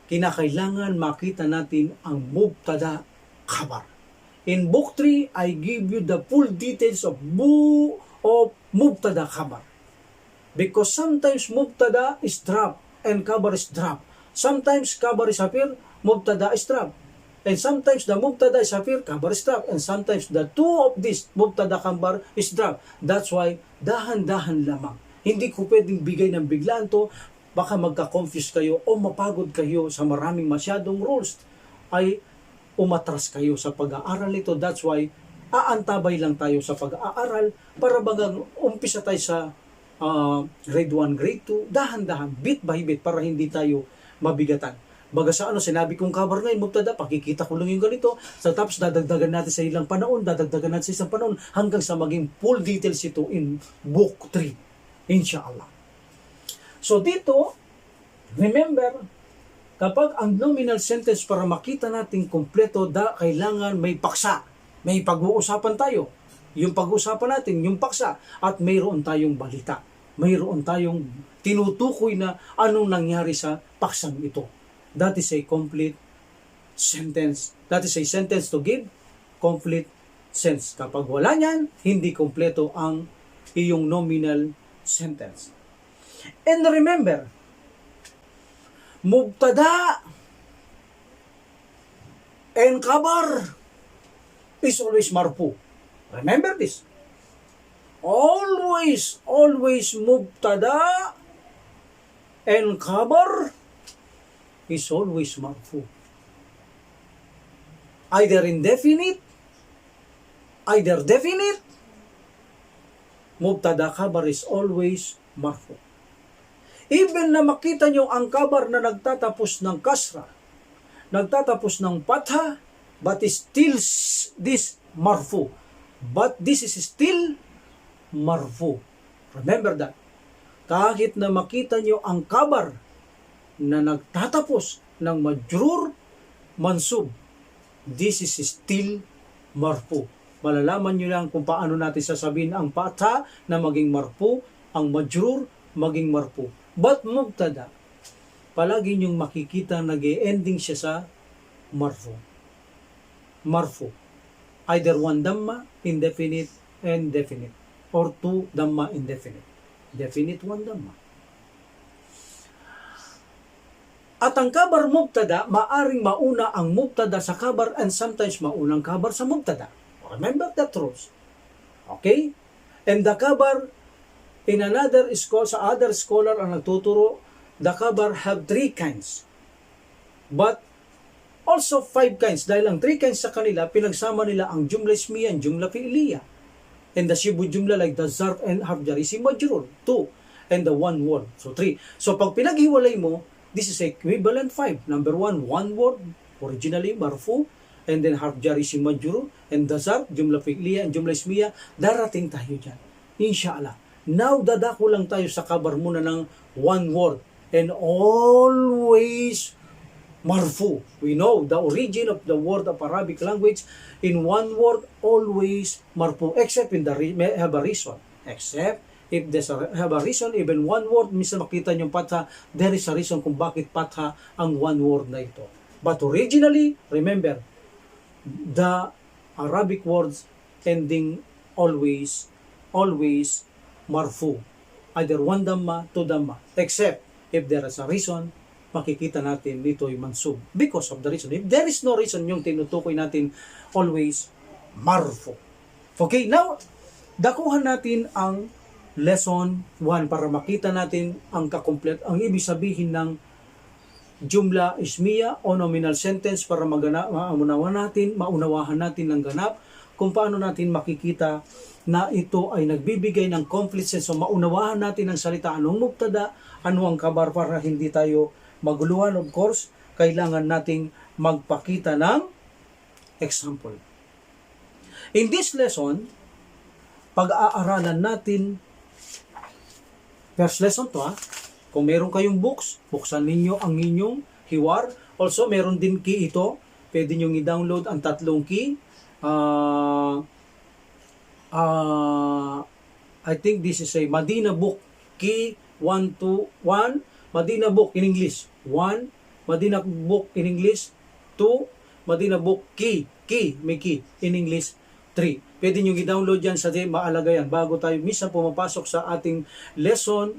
kinakailangan makita natin ang mubtada khabar. In book 3, I give you the full details of mubtada khabar. Because sometimes mubtada is drop and khabar is drop. Sometimes khabar is appear, mubtada is drop. And sometimes the mubtada is appear, khabar is drop. And sometimes the two of this mubtada khabar is drop. That's why dahan-dahan lamang. Hindi ko pwedeng bigay ng biglaan to. Baka magka-confuse kayo o mapagod kayo sa maraming masyadong rules. Ay umatras kayo sa pag-aaral nito. That's why aantabay lang tayo sa pag-aaral para bagang umpisa tayo sa grade 1, grade 2, dahan-dahan, bit by bit para hindi tayo mabigatan. Baga sa sinabi kong khabar ngayon, mubtada, pakikita ko lang yung ganito. Tapos dadagdagan natin sa ilang panahon, dadagdagan natin sa isang panahon, hanggang sa maging full details ito in book 3. Inshallah. So dito, remember, kapag ang nominal sentence para makita natin kompleto, kailangan may paksa. May pag-uusapan tayo. Yung pag-uusapan natin, yung paksa. At mayroon tayong balita. Mayroon tayong tinutukoy na anong nangyari sa paksang ito. That is a complete sentence. That is a sentence to give complete sense. Kapag wala niyan, hindi kompleto ang iyong nominal sentence. And remember, mubtada and khabar is always marfu. Remember this. Always mubtada and khabar is always marfu. Either indefinite, either definite, mubtada khabar is always marfu. Even na makita nyo ang khabar na nagtatapos ng kasra, nagtatapos ng patha, but still this marfu. But this is still marfu. Remember that. kahit na makita nyo ang khabar na nagtatapos ng majrur mansub, this is still marfu. Malalaman nyo lang kung paano natin sasabihin ang fatha na maging marfu, ang majrur maging marfu. But mubtada, palagi nyong makikita nag-ending siya sa marfu. Marfu. Either one dhamma, indefinite, and definite. Or two dhamma, indefinite. Definite one dhamma. At ang khabar mubtada, maaring mauna ang mubtada sa khabar and sometimes maunang khabar sa mubtada. Remember that rules. Okay? And the khabar, in another scholar, sa other scholar ang nagtuturo, the khabar have 3 kinds. But also 5 kinds. Dahil ang 3 kinds sa kanila, pinagsama nila ang jumla ismiya and jumla fi'liya. And the shibu jumla like the zarf and harf jar isim majrur, 2. And the one word, so 3. So pag pinaghiwalay mo, this is equivalent 5. Number 1, one word, originally marfu, and then harf jar isim majrur, and the zarf, jumla fi'liya, and jumla ismiya. Darating tayo dyan. Inshallah. Now, dadako lang tayo sa khabar muna ng one word. And always marfu. We know the origin of the word of Arabic language in one word, always marfu. Except in the have a reason. Except if there's have a reason, even one word, minsan makita nyo patha, there is a reason kung bakit patha ang one word na ito. But originally, remember, the Arabic words ending always marfu. Either one dhamma, two dhamma. Except if there is a reason, makikita natin dito ay mansub. Because of the reason. If there is no reason, yung tinutukoy natin always marfu. Okay, now, dakuhan natin ang lesson 1 para makita natin ang ang ibig sabihin ng jumla ismiya o nominal sentence para maunawahan natin ng ganap kung paano natin makikita na ito ay nagbibigay ng complete sense. So maunawahan natin ang salita, anong mubtada, ano ang khabar para hindi tayo maguluhan. Of course, kailangan nating magpakita ng example. In this lesson, pag-aaralan natin, first lesson to kung meron kayong books, buksan ninyo ang inyong hiwar. Also, meron din key ito. Pwede nyo i-download ang 3 key. I think this is a Madina book key 1 to 1. Madina book in English 1. Madina book in English 2. Madina book key may key in English 3. Pwede nyo i-download yan sa maalaga yan bago tayo minsan pumapasok sa ating lesson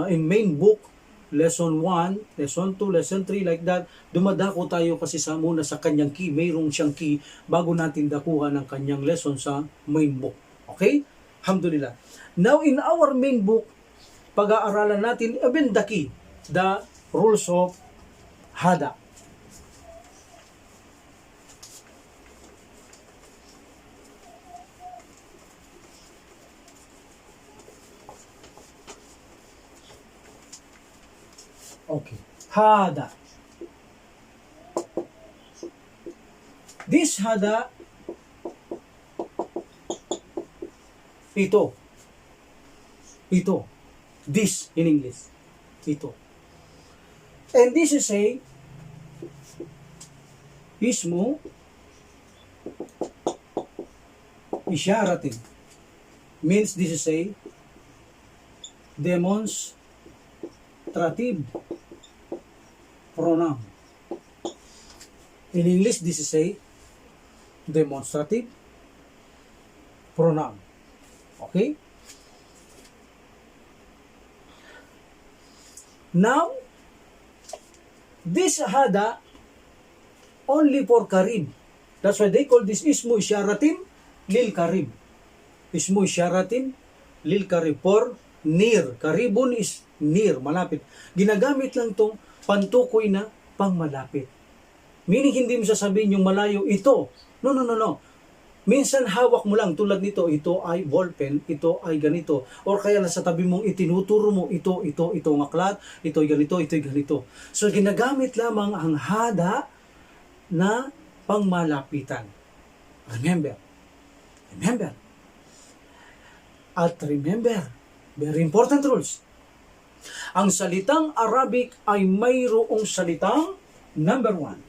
in main book, lesson 1, lesson 2, lesson 3, like that. Dumadako tayo kasi muna sa kanyang key. Mayroong siyang key bago natin dakuhan ang kanyang lesson sa main book. Okay? Alhamdulillah. Now, in our main book, pag-aaralan natin even the key, the rules of haadha. Okay. Haadha. This haadha, ito. This in English. Ito. And this is a ismu isyaratin. Means this is a demonstrative pronoun. In English, this is a demonstrative pronoun. Okay? Now, this haadha only for karib. That's why they call this ismu isyaratin lil karib. Ismu isyaratin lil karib, for near. Karibun is near, malapit. Ginagamit lang tong pantukoy na pangmalapit. Meaning, hindi mo sasabihin yung malayo, ito. No. Minsan, hawak mo lang tulad nito, ito ay ballpen, ito ay ganito. Or kaya nasa tabi mong itinuturo mo, ito ang aklat, ito ay ganito, ito ay ganito. So, ginagamit lamang ang haadha na pangmalapitan. Remember. At remember, Very important rules. Ang salitang Arabic ay mayroong salitang number 1.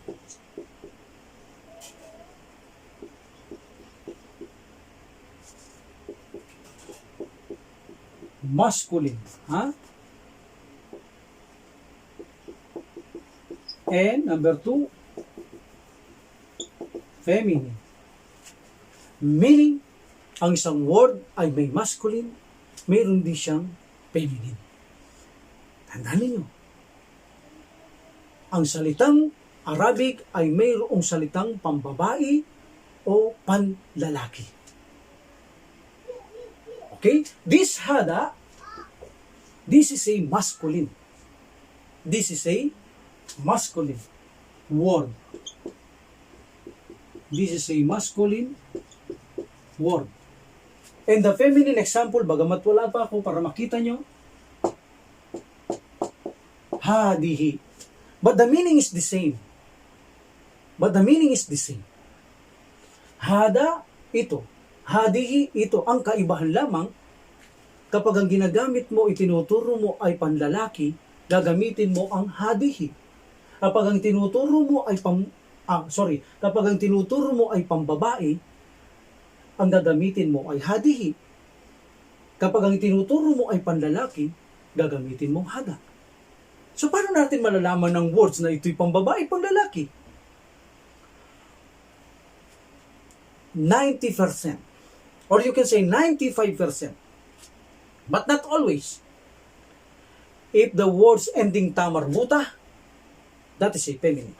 Masculine. Ha? And number 2, feminine. Meaning, ang isang word ay may masculine, mayroon din siyang feminine. Tandaan ninyo, ang salitang Arabic ay mayroong salitang pambabae o panlalaki. Okay? This haadha, this is a masculine. This is a masculine word. This is a masculine word. And the feminine example, bagamat wala pa ako para makita nyo, haadhihi. But the meaning is the same. Haadha, ito. Haadhihi, ito. Ang kaibahan lamang, kapag ang ginagamit mo, itinuturo mo ay panlalaki, gagamitin mo ang haadhihi. Kapag ang tinuturo mo ay kapag ang tinuturo mo ay pambabae, ang gagamitin mo ay haadhihi. Kapag ang tinuturo mo ay panlalaki, gagamitin mo haadha. So, paano natin malalaman ng words na ito'y pambabae, panlalaki? 90%. Or you can say 95%. But not always. If the words ending tamarbuta, that is a feminine.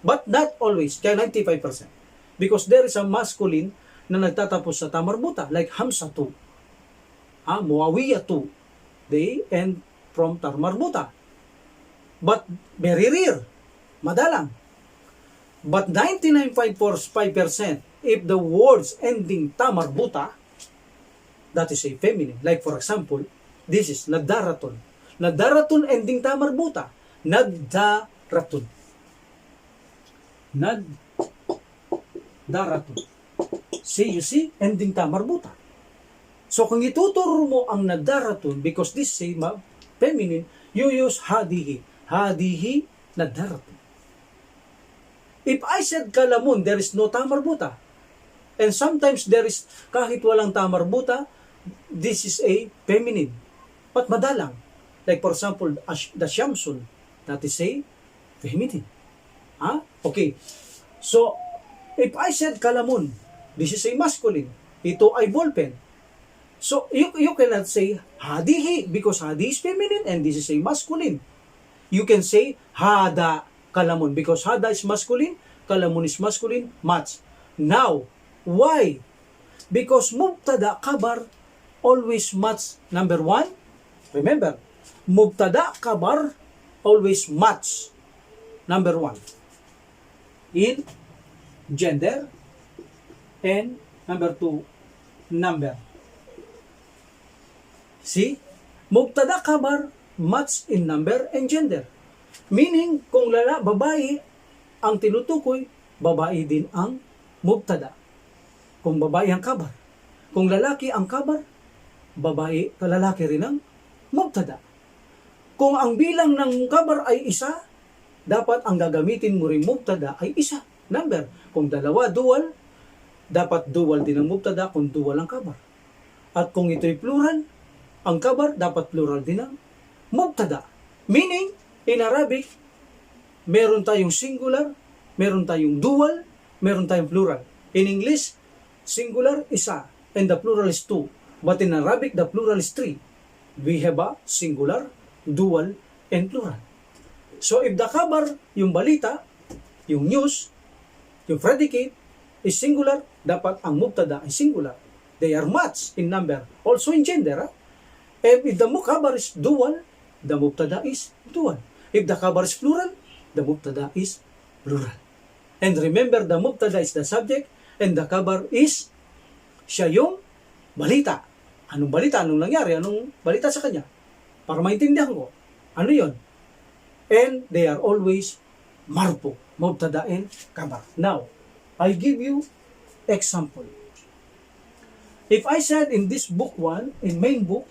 But not always, kaya 95%. Because there is a masculine na nagtatapos sa tamarbuta, like hamsatu, muawiyatu. They end from tamarbuta. But very rare, madalang. But 99.5%, if the words ending tamarbuta, that is a feminine. Like for example, this is nadaratun. Nadaratun ending tamarbuta. Nadaratun. Nadaratun. See, you see, ending tamarbuta. So kung ituturo mo ang nadaratun, because this is feminine, you use haadhihi. Haadhihi nadaratun. If I said kalamun, there is no tamarbuta. And sometimes there is, kahit walang tamarbuta, this is a feminine. But madalang. Like for example, the shamsun, that is a feminine. Okay. So, if I said kalamun, this is a masculine. Ito ay ballpen. So, you cannot say haadhihi because haadhi is feminine and this is a masculine. You can say haadha kalamun because haadha is masculine, kalamun is masculine, match. Now, why? Because mubtada khabar always match number 1. Remember, mubtada khabar always match number 1 in gender and number 2 number. See? Mubtada khabar match in number and gender. Meaning, kung babae ang tinutukoy, babae din ang mubtada. Kung babae ang khabar. Kung lalaki ang khabar, babae, lalaki rin ang mubtada. Kung ang bilang ng khabar ay isa, dapat ang gagamitin mo rin mubtada ay isa, number. Kung dalawa, dual, dapat dual din ang mubtada kung dual ang khabar. At kung ito'y plural, ang khabar dapat plural din ang mubtada. Meaning, in Arabic, meron tayong singular, meron tayong dual, meron tayong plural. In English, singular, isa, and the plural is 2. But in Arabic, the plural is 3. We have a singular, dual, and plural. So, if the khabar, yung balita, yung news, yung predicate, is singular, dapat ang mubtada ay singular. They are matched in number, also in gender. And if the khabar is dual, the mubtada is dual. If the khabar is plural, the mubtada is plural. And remember, the mubtada is the subject, and the khabar is siya yung balita. Anong balita? Anong nangyari? Anong balita sa kanya? Para maintindihan ko. Ano yon? And they are always marfu, mubtada and khabar. Now, I give you example. If I said in this book 1, in main book,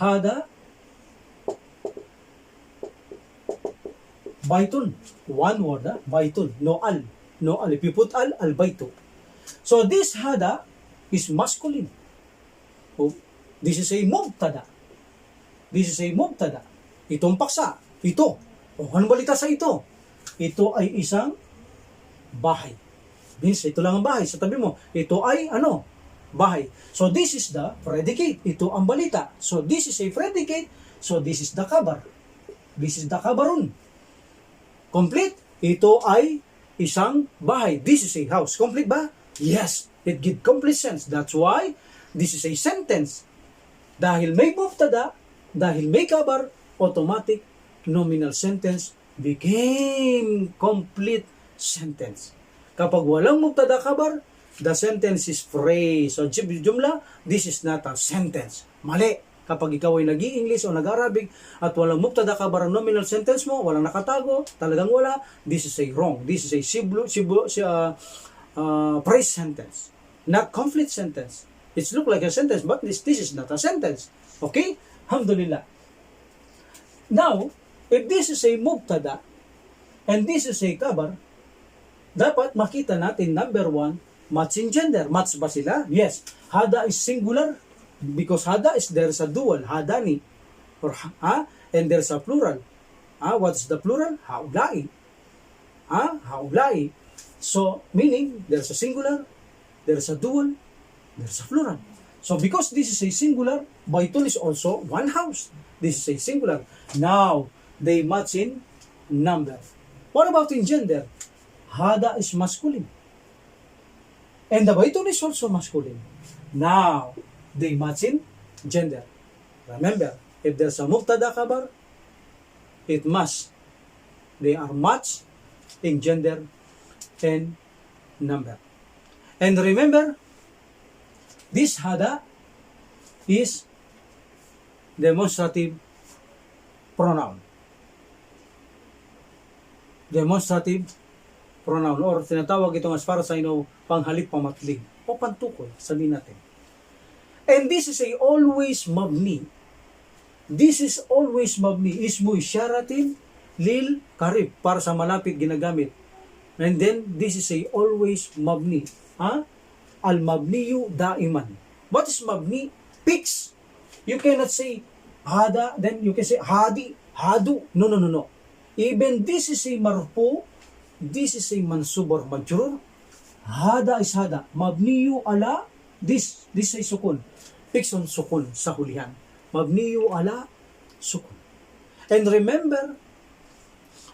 Haadha baytun. One word, baytun. No al. No al. If you put al, al-baytu. So this haadha is masculine. Oh, this is a mubtada. This is a mubtada. Itong paksa. Ito. O, anong balita sa ito? Ito ay isang bahay. Means, ito lang ang bahay. Sa tabi mo, ito ay ano? Bahay. So this is the predicate. Ito ang balita. So this is a predicate. So this is the khabar. This is the khabarun. Complete. Ito ay isang bahay. This is a house. Complete ba? Yes. It gives complete sense. That's why this is a sentence. Dahil may mubtada, dahil may khabar, automatic nominal sentence became complete sentence. Kapag walang mubtada khabar, the sentence is phrase. So, jumla, this is not a sentence. Mali. Kapag ikaw ay nag-i-English o nag-Arabic at walang mubtada khabar ang nominal sentence mo, walang nakatago, talagang wala, this is a wrong. This is a phrase sentence. Not complete sentence. It look like a sentence, but this is not a sentence. Okay? Alhamdulillah. Now, if this is a mubtada and this is a khabar, dapat makita natin, number one, match in gender. Match ba sila? Yes. Haadha is singular because haadha is there's a dual, haadhani, or and there's a plural. What's the plural? Haulai. Haulai. So, meaning, there's a singular, there's a dual, there's a plural. So, because this is a singular, baytun is also one house. This is a singular. Now, they match in number. What about in gender? Haadha is masculine. And the baytun is also masculine. Now, they match in gender. Remember, if there's a mubtada khabar, it must. They are matched in gender and number. And remember, this haadha is demonstrative pronoun. Demonstrative pronoun, or tinatawag itong as far as I know, panghalip pamatlig o pantukoy, sabihin natin. And this is a always mabni. This is always mabni. Ismu isyaratin lil karib, para sa malapit ginagamit. And then, this is a always mabni. Al-mabniyu daiman. What is mabni? Fix. You cannot say haadha, then you can say hadi, hadu. No. Even this is a marfu, this is a mansub or majrur. Haadha is haadha. Mabniyu ala, this is sukun. Fix on sukun sa hulihan. Mabniyu ala sukun. And remember,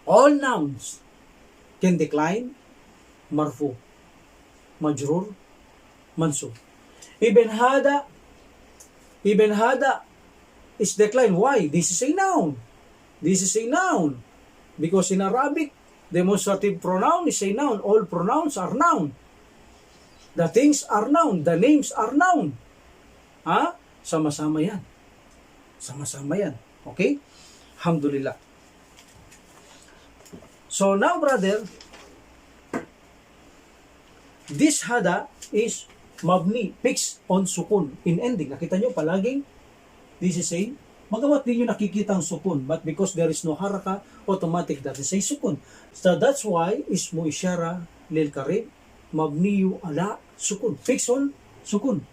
all nouns can decline marfu, majrur, mansub. Even haadha is declined. Why? This is a noun. This is a noun. Because in Arabic, demonstrative pronoun is a noun. All pronouns are noun. The things are noun. The names are noun. Sama-sama yan. Sama-sama yan. Okay? Alhamdulillah. So now, brother, this haadha is mabni, fixed on sukun in ending. Nakita nyo palaging this is a, magamat din nyo nakikita ang sukun, but because there is no haraka, automatic that is a sukun. So that's why ismu isyara lil karib mabniyu ala sukun, fixed on sukun.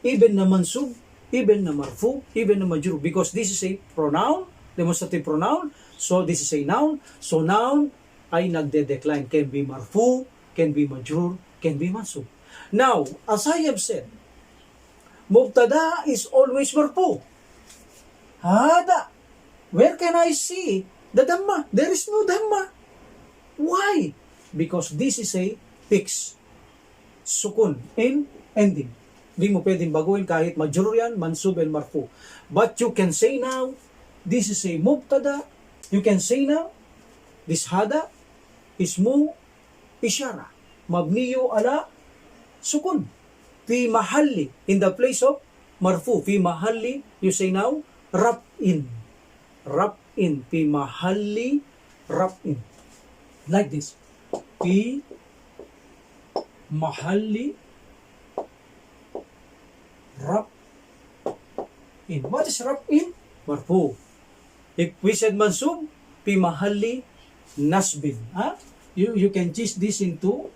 Even na mansub, even na marfu, even na majrur, because this is a pronoun, demonstrative pronoun, so this is a noun. So noun ay nagde-decline, can be marfu, can be majrur, can be mansub. Now, as I have said, mubtada is always marfu. Haadha. Where can I see the dhamma? There is no dhamma. Why? Because this is a fixed sukun in ending. Hindi mo pwedeng baguhin kahit majrur yan, mansub and marfu. But you can say now, this is a mubtada. You can say now, this haadha ismu isyara. Mabniyu ala sukun. Fi mahalli, in the place of marfu. Fi mahalli, you say now, rab-in. Rab-in. Fi mahalli, rab-in. Like this. Fi mahalli, in. What is rap in? Marfu. If we said mansub, fi mahalli nasbin. You can change this into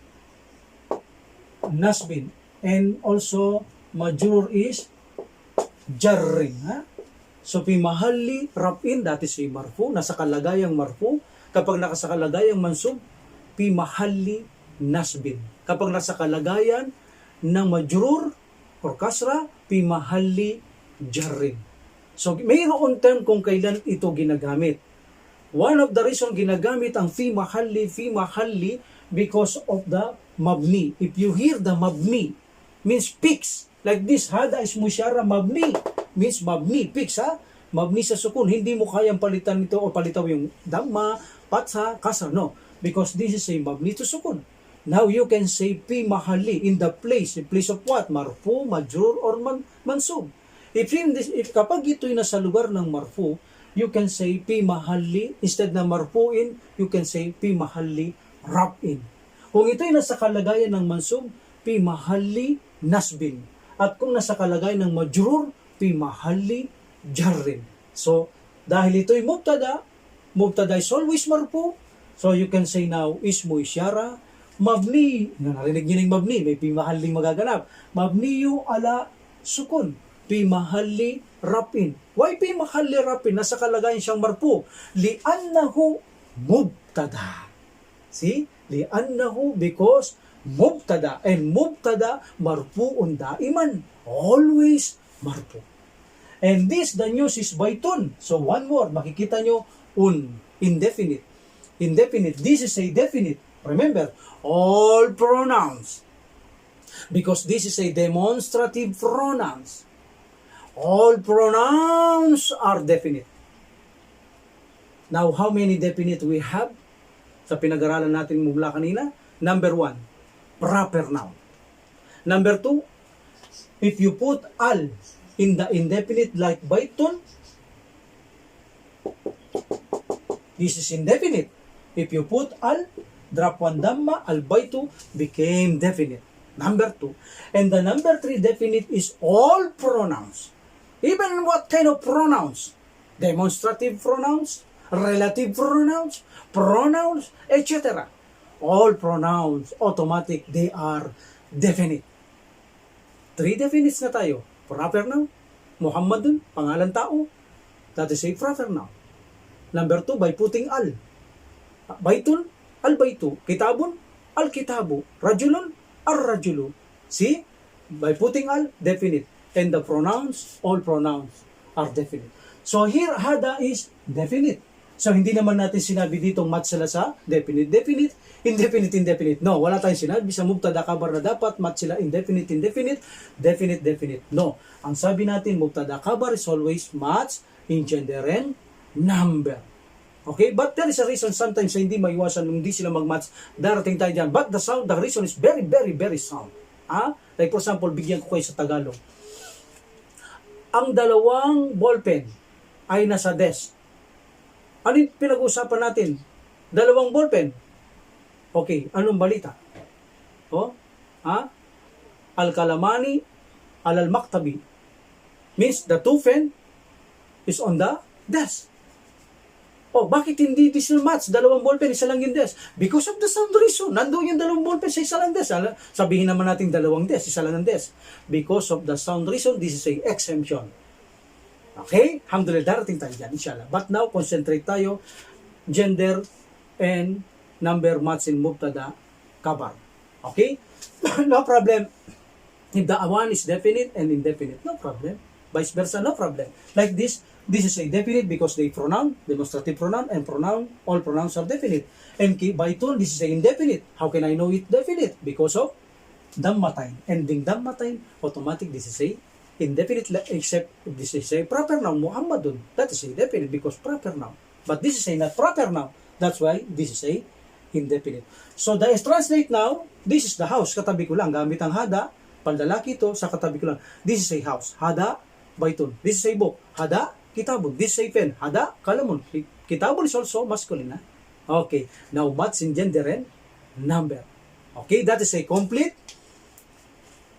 nasbin. And also, majrur is jarrin. So, fi mahalli raf'in, that is a marfu, nasa kalagayang marfu. Kapag nasa kalagayang mansub, fi mahalli nasbin. Kapag nasa kalagayan ng majrur or kasra, fi mahalli jarrin. So, mayroon term kung kailan ito ginagamit. One of the reason ginagamit ang fi mahalli because of the mabni. If you hear the mabni, means fix. Like this, haadha is musyara mabni. Means mabni, fix Mabni sa sukun. Hindi mo kayang palitan ito o palitaw yung dhamma, patsa, kasra. No. Because this is a mabni to sukun. Now you can say fi mahalli in the place. In place of what? Marfu, majrur, or mansub. If kapag ito'y nasa lugar ng marfu, you can say fi mahalli, instead na marfuin, you can say fi mahalli raf'in. Kung ito'y nasa kalagayan ng mansub, fi mahalli nasbin. At kung nasa kalagayan ng majrur, fi mahalli jarrin. So, dahil ito'y mubtada is always marfu, so you can say now, ismu isyara, mabni, narinig nyo ng mabni, may fi mahalli magaganap. Mabniyu ala sukun, fi mahalli raf'in. Why fi mahalli raf'in? Nasa kalagayan siyang marfu. Li'annahu mubtada. See? Li'annahu, because mubtada. And mubtada, marfu'un daiman. Always marfu. And this, the news is baitun. So one more, makikita nyo, indefinite. Indefinite. This is a definite. Remember, all pronouns. Because this is a demonstrative pronouns. All pronouns are definite. Now, how many definite we have? Sa pinag-aralan natin mula kanina. Number 1, proper noun. Number 2, if you put al in the indefinite like baitun, this is indefinite. If you put al, drop one dhamma, al baitu became definite. Number 2. And the number 3 definite is all pronouns. Even what kind of pronouns? Demonstrative pronouns, relative pronouns, etc. All pronouns, automatic, they are definite. 3 definites na tayo. Proper noun, Muhammadun, pangalan tao. That is a proper noun. Number 2, by putting al. Baitun, al-baitu. Kitabun, al-kitabu. Rajulun, ar-rajulu. See? By putting al, definite. And the pronouns, all pronouns are definite. So here, haadha is definite. So hindi naman natin sinabi dito match sila sa definite, indefinite. No, wala tayong sinabi sa mubtada khabar na dapat match sila indefinite, definite. No. Ang sabi natin, mubtada khabar is always match in gender and number. Okay? But there is a reason sometimes hindi maiwasan nung hindi sila mag-match. Darating tayo dyan. But the reason is very, very, very sound. Like for example, bigyan ko kayo sa Tagalog. Ang dalawang ballpen ay nasa desk. Ano yung pinag-uusapan natin? Dalawang ballpen. Okay, anong balita? Al-kalamani al-maktabi. Means the two pen is on the desk. Bakit hindi this will match? Dalawang ballpen, isa lang yung desk. Because of the sound reason. Nandoon yung dalawang ballpen sa isa lang desk. Sabihin naman natin dalawang desk, isa lang ang desk. Because of the sound reason, this is a exemption. Okay? Alhamdulillah, darating tayo dyan, inshallah. But now, concentrate tayo. Gender and number match in mubtada khabar. Okay? No problem. If the one is definite and indefinite, no problem. Vice versa, no problem. Like this is a definite because they pronoun, demonstrative pronoun, and pronoun, all pronouns are definite. And baitun, this is a indefinite. How can I know it definite? Because of dhamma time. Ending dhamma time, automatic, this is a indefinite, except this is a proper noun, Muhammadun. That is a definite because proper noun. But this is a not proper noun. That's why this is a indefinite. So, translate now, this is the house. Katabi ko lang, gamit ang haadha. Pandalaki to, sa katabi ko lang. This is a house. Haadha, baitun. This is a book. Haadha, kitabun. This is a pen. Haadha, kalamun. Kitabun is also masculine. Okay. Now, match in gender and number. Okay, that is a complete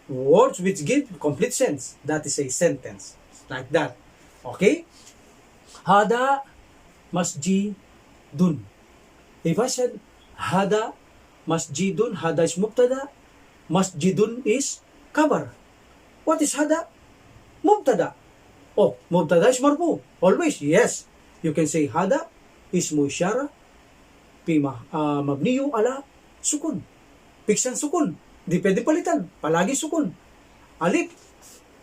words which give complete sense. That is a sentence. Like that. Okay? Hada masjidun. If I said hada masjidun, hada is mubtada, masjidun is khabar. What is hada? Mubtada. Oh, mubtada is marfu. Always, yes. You can say hada ismu isyara mabniyu ala sukun. Fiksan sukun. Di pwede palitan. Palagi sukun. Alif.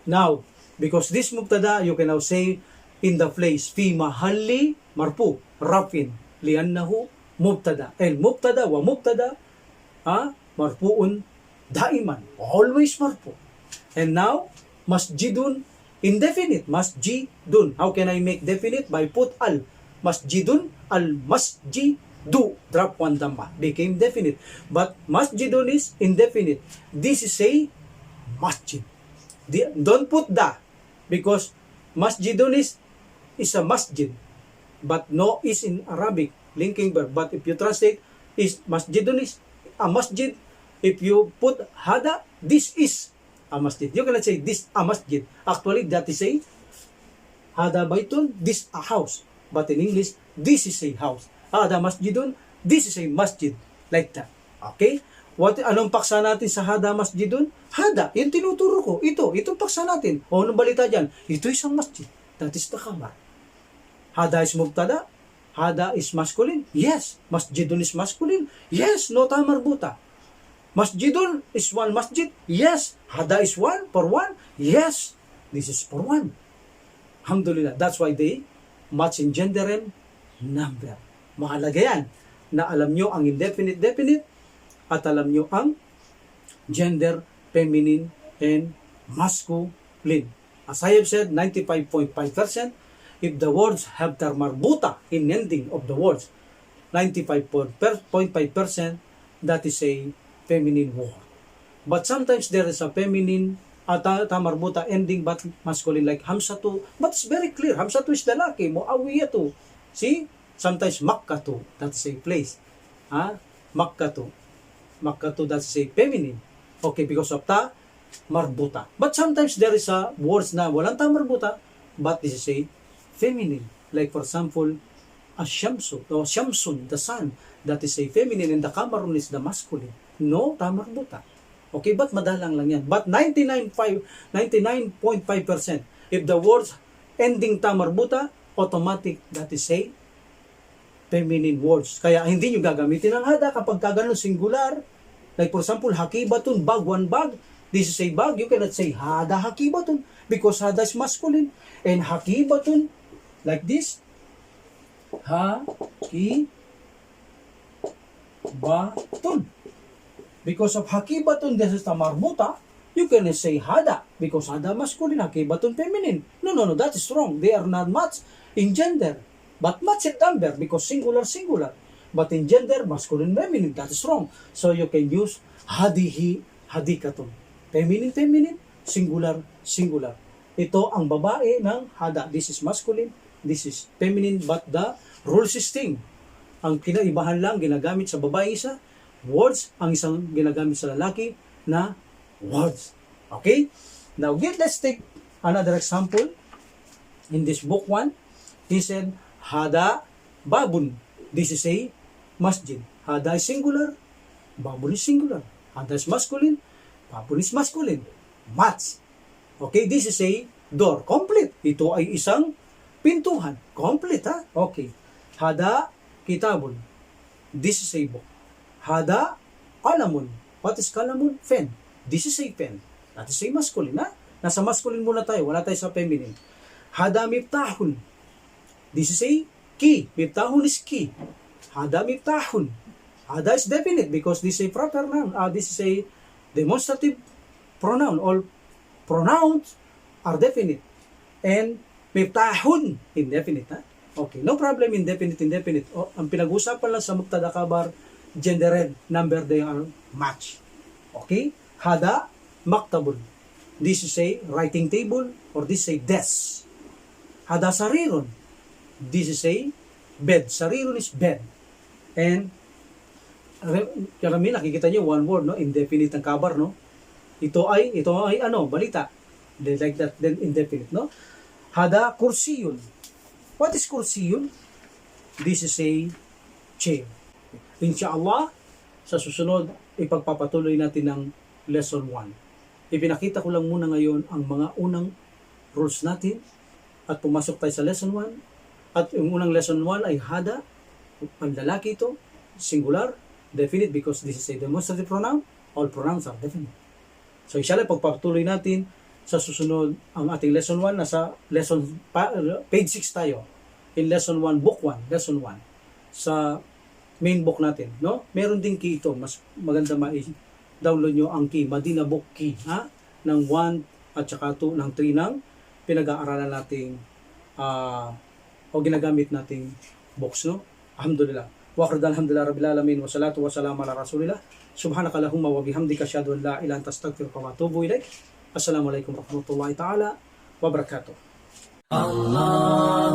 Now, because this mubtada, you can now say in the place fi mahalli marfu rafin liannahu mubtada. And mubtada wa mubtada marfuun daiman. Always marfu. And now, masjidun, indefinite. Masjidun. How can I make definite? By put al. Masjidun, al masjidu. Drop one dhamma. Became definite. But masjidun is indefinite. This is a masjid. Don't put da. Because masjidun is a masjid. But no is in Arabic. Linking verb. But if you translate, is masjidun is a masjid. If you put hada, this is a masjid. You cannot say this a masjid. Actually, that is a hada baitun, this a house. But in English, this is a house. Hada masjidun, this is a masjid. Like that. Okay? Anong paksa natin sa hada masjidun? Hada, yung tinuturo ko. Itong paksa natin. O, anong balita dyan? Ito isang masjid. That is the khabar. Hada is mubtada. Hada is masculine. Yes. Masjidun is masculine. Yes. Nota marbuta. Masjidun is one masjid. Yes. Hada is one for one. Yes. This is for one. Alhamdulillah. That's why they match in gender and number. Mahalaga yan na alam nyo ang indefinite, definite, at alam nyo ang gender, feminine, and masculine. As I have said, 95.5%, if the words have their marbuta in ending of the words, 95.5%, that is a feminine word. But sometimes there is a feminine marbuta ending but masculine like hamsatu. But it's very clear. Hamsatu is lalaki. Muawiyatu. See? Sometimes makkatu. That's a place. Makkatu. Makkatu, that's a feminine. Okay, because of ta marbuta. But sometimes there is a words na walang ta marbuta but this is a feminine. Like for example, asyamsu or shamsun, the sun. That is a feminine and the kamarun is the masculine. No, ta marbuta. Okay, but madalang lang yan. But 99.5%, if the words ending ta marbuta, automatic, that is a feminine words. Kaya hindi nyo gagamitin ang hada kapag kagano'n singular. Like for example, hakibatun, bag, one bag. This is a bag. You cannot say hada hakibatun because hada is masculine. And hakibatun, like this, hakibatun. Because of hakibatun, this is the marbuta, you can say hada because hada masculine, hakibatun feminine. No, that is wrong. They are not matched in gender. But match in number because singular. But in gender, masculine, feminine. That is wrong. So you can use hadihi, hadikatun. Feminine, singular. Ito ang babae ng hada. This is masculine, this is feminine, but the rule system. Ang kinaibahan lang, ginagamit sa babae isa, words, ang isang ginagamit sa lalaki na words. Okay? Now, let's take another example. In this book 1, he said, hada babun. This is a masjid. Hada is singular, babun is singular. Hada is masculine, babun is masculine. Match. Okay, this is a door. Complete. Ito ay isang pintuhan. Complete, ha? Okay. Hada kitabun. This is a book. Hada kalamun. What is kalamun? Pen. This is a pen. That is a masculine, ha? Nasa masculine muna tayo. Wala tayo sa feminine. Hada miftahun. This is a key. Miftahun is key. Hada miftahun. Hada is definite because this is a proper noun. This is a demonstrative pronoun. All pronouns are definite. And miftahun, indefinite, ha? Okay, no problem, indefinite. Ang pinag-usapan lang sa mubtada khabar, gender and number, they are match. Okay? Hada maktabun. This is a writing table or this is a desk. Hada sarirun. This is a bed. Sarirun is bed. And karami nakikita niyo one word, no? Indefinite ang khabar, no? Ito ay ano, balita. Like that, then indefinite, no? Haadha kursiyun. What is kursiyun? This is a chair. Inshallah, sa susunod, ipagpapatuloy natin ng lesson 1. Ipinakita ko lang muna ngayon ang mga unang rules natin at pumasok tayo sa lesson 1. At yung unang lesson 1 ay haadha, panlalaki ito, singular, definite because this is a demonstrative pronoun, all pronouns are definite. So inshallah, pagpapatuloy natin sa susunod ang ating lesson 1, nasa page 6 tayo. In lesson 1, book 1, lesson 1. Sa main book natin, no? Meron din key ito, mas maganda download nyo ang key, Madina book key, ha? Ng 1 at saka 2, ng 3 ng pinag-aaralan nating o ginagamit nating books, no? Alhamdulillah. Wa akhiru alhamdulillah rabbil alamin wa salatu wa salam ala rasulillah. Subhanaka lahumma wa bihamdika asyhadu an la ilaha illa anta astaghfiruka wa atubu ilaik. Assalamualaikum warahmatullahi taala wabarakatuh. Allah